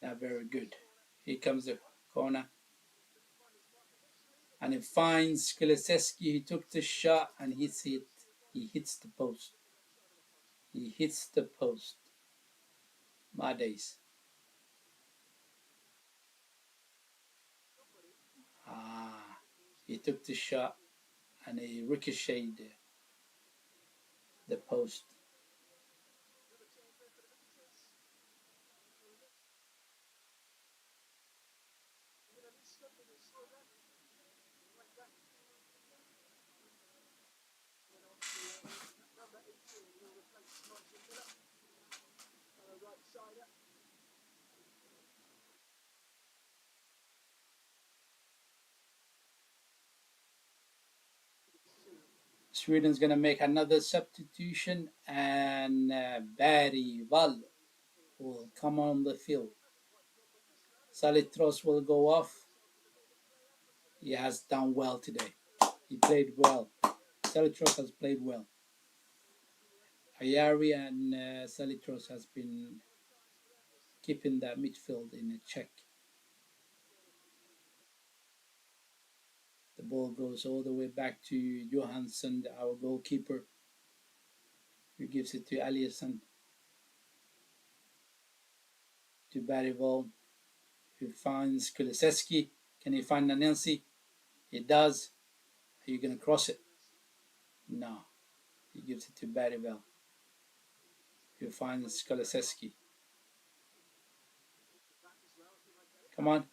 not very good. Here comes the corner, and it finds Kulusevski. He took the shot and hits it. He hits the post. He hits the post. My days. Ah, he took the shot and he ricocheted the post. Sweden's going to make another substitution, and Barry Wall will come on the field. Salitros will go off. He has done well today. He played well. Salitros has played well. Ayari and Salitros has been keeping that midfield in a check. The ball goes all the way back to Johansson, our goalkeeper, who gives it to Eliasson, to Barry Wall, who finds Kulusevski. Can he find Nanansi? He does. Are you going to cross it? No. He gives it to Barry Wall, who finds Kulusevski. Come on.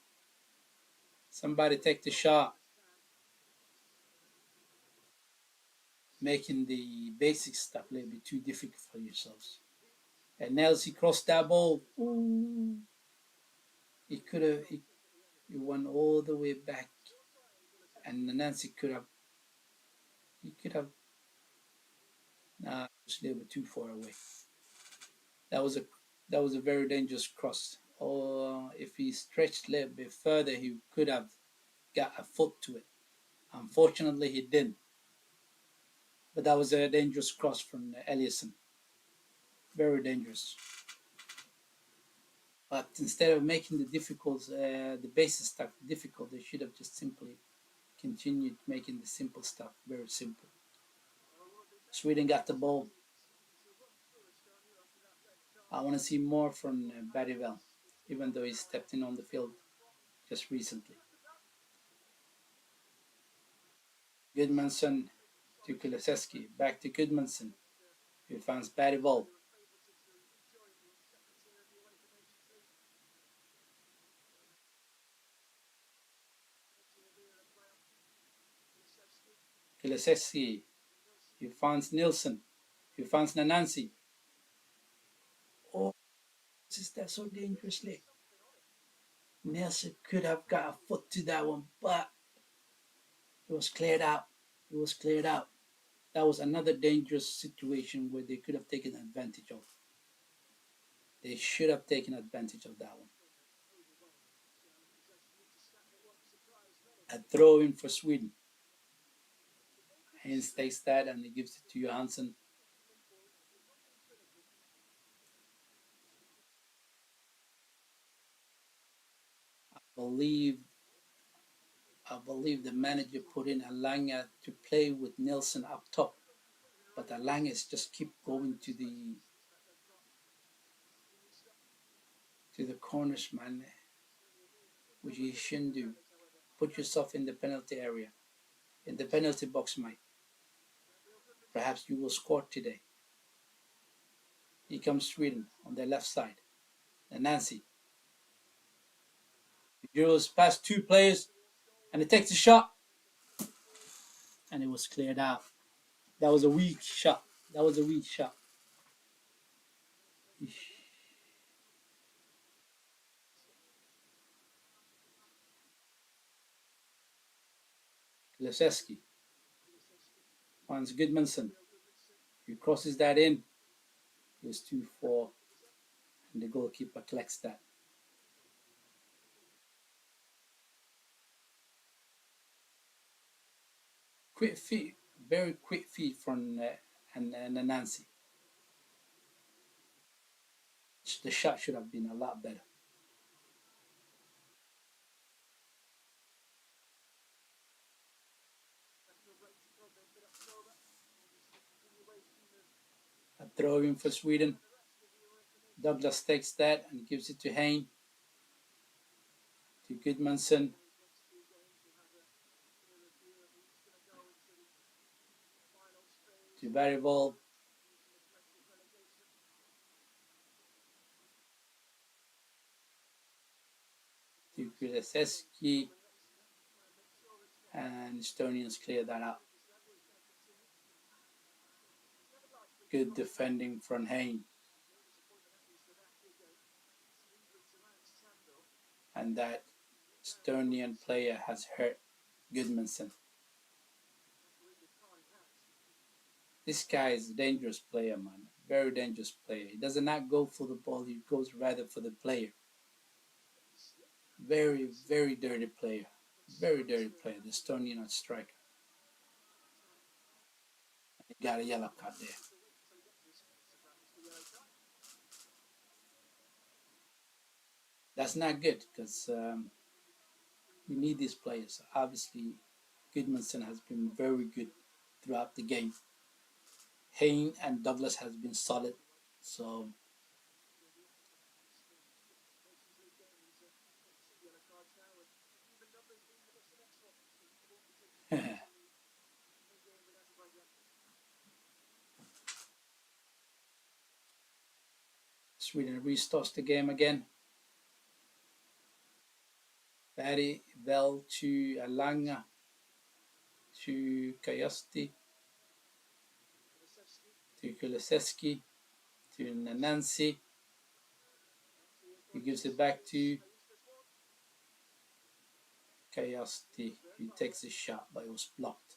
Somebody take the shot. Making the basic stuff a little bit too difficult for yourselves. And Nelsie crossed that ball. Ooh. He could have. He went all the way back, and Nancy could have. He could have. Nah, it was a little bit too far away. That was a That was a very dangerous cross. Or if he stretched a little bit further, he could have got a foot to it. Unfortunately, he didn't. But that was a dangerous cross from Eliasson. Very dangerous. But instead of making the basic stuff difficult, they should have just simply continued making the simple stuff very simple. Sweden got the ball. I want to see more from Bergvall, even though he stepped in on the field just recently. Gudmundsson to Kulusevski, back to Gudmundsson, who finds Bergvall. Kulusevski, who finds Nilsson, who finds Nanansi. Oh, this is that so dangerously. Nilsson could have got a foot to that one, but it was cleared out. It was cleared out. That was another dangerous situation where they could have taken advantage of. They should have taken advantage of that one. A throw in for Sweden. Haynes takes that and he gives it to Johansson. I believe I believe the manager put in Alanga to play with Nilsson up top, but Alanga just keep going to the corners, man, which you shouldn't do. Put yourself in the penalty area, in the penalty box, mate. Perhaps you will score today. Here comes Sweden on their left side. And Nancy. He drills past two players and he takes a shot. And it was cleared out. That was a weak shot. That was a weak shot. Kulusevski finds Gudmundsson. He crosses that in. It was 2-4. And the goalkeeper collects that. Quick feet, very quick feet from Nancy. The shot should have been a lot better. A throw in for Sweden. Douglas takes that and gives it to Hein. To Gudmundsson. To Bergvall. To Kulusevski. And Estonians clear that up. Good defending from Hein. And that Estonian player has hurt Gudmundsson. This guy is a dangerous player, man. Very dangerous player. He does not go for the ball, he goes rather for the player. Very, very dirty player. Very dirty player. The Estonian striker. He got a yellow card there. That's not good because we need these players. Obviously, Gudmundsson has been very good throughout the game. Hein and Douglas has been solid. So Sweden restarts the game again. Bergvall to Alanga to Kajasti to Kulusevski to Nanansi. He gives it back to Kajasti. He takes a shot, but it was blocked.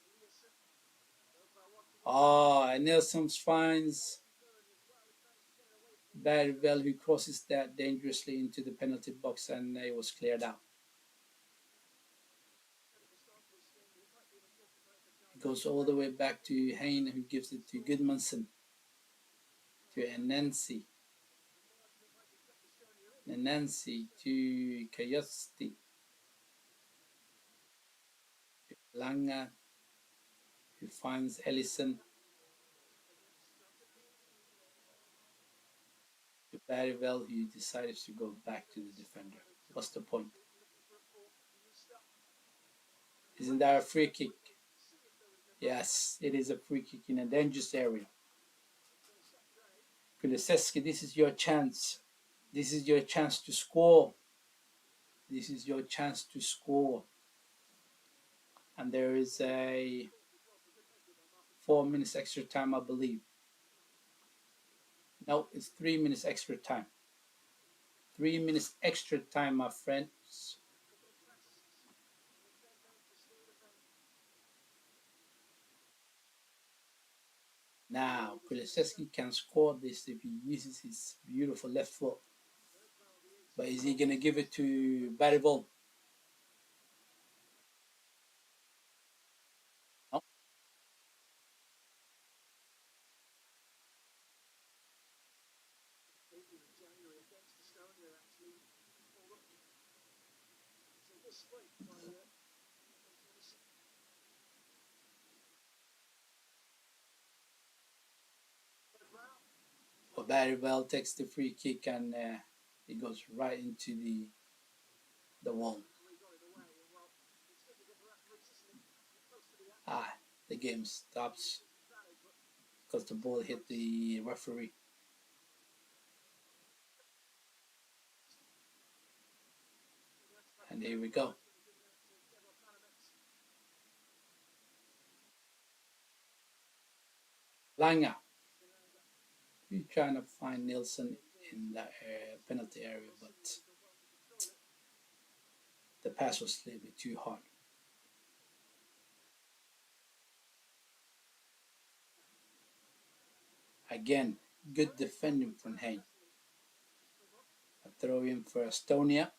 Oh, and Nilsson finds Bergvall who crosses that dangerously into the penalty box and it was cleared out. It goes all the way back to Hein who gives it to Gudmundsson, to Enensi. Enensi to Kayosti. Langa who finds Ellison. To Bergvall who decides to go back to the defender. What's the point? Isn't that a free kick? Yes, it is a free kick in a dangerous area. Kulusevski, this is your chance. This is your chance to score. This is your chance to score. And there is a 4 minutes extra time, I believe. No, it's 3 minutes extra time. 3 minutes extra time, my friends. Now, Kulusevski can score this if he uses his beautiful left foot. But is he going to give it to Bergvall? No. But Bergvall takes the free kick and it goes right into the wall. The game stops because the ball hit the referee. And here we go. Langa. You're trying to find Nilsson in the penalty area, but the pass was a little bit too hard. Again, good defending from Hein. A throw in for Estonia.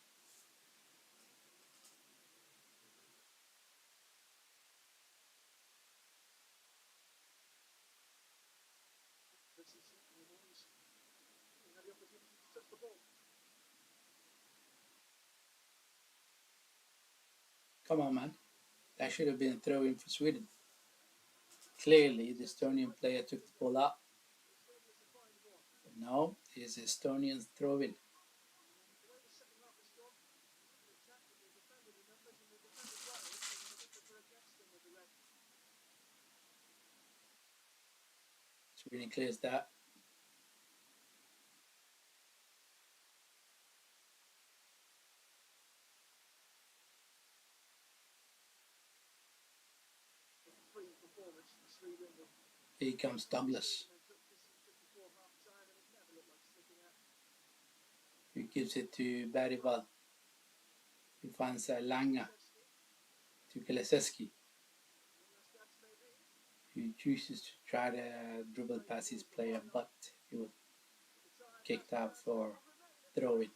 Come on, man. That should have been a throw in for Sweden. Clearly, the Estonian player took the ball up. But no, it's Estonian throw in. Sweden clears that. Here comes Douglas. Who gives it to Bergvall. Who finds Langa to Kulusevski. Who chooses to try to dribble past his player, but he was kicked out for throwing.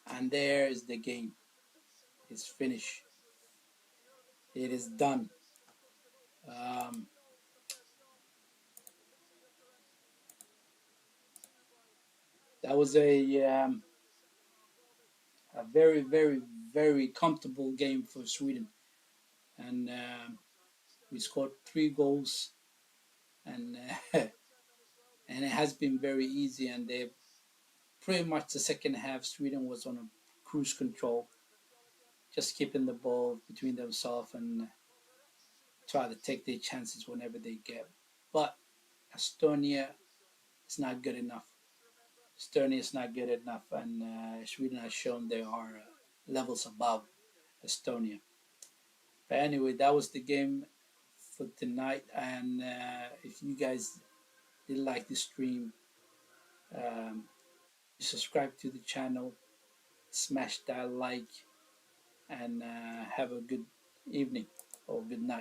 And there is the game. It's finished. It is done. That was a very, very, very comfortable game for Sweden. And we scored 3 goals. And and it has been very easy. And they pretty much the second half, Sweden was on a cruise control, just keeping the ball between themselves and try to take their chances whenever they get. But Estonia is not good enough. Estonia is not good enough, and Sweden has shown they are levels above Estonia. But anyway, that was the game for tonight. And if you guys did like the stream, um, subscribe to the channel, smash that like, and have a good evening or good night.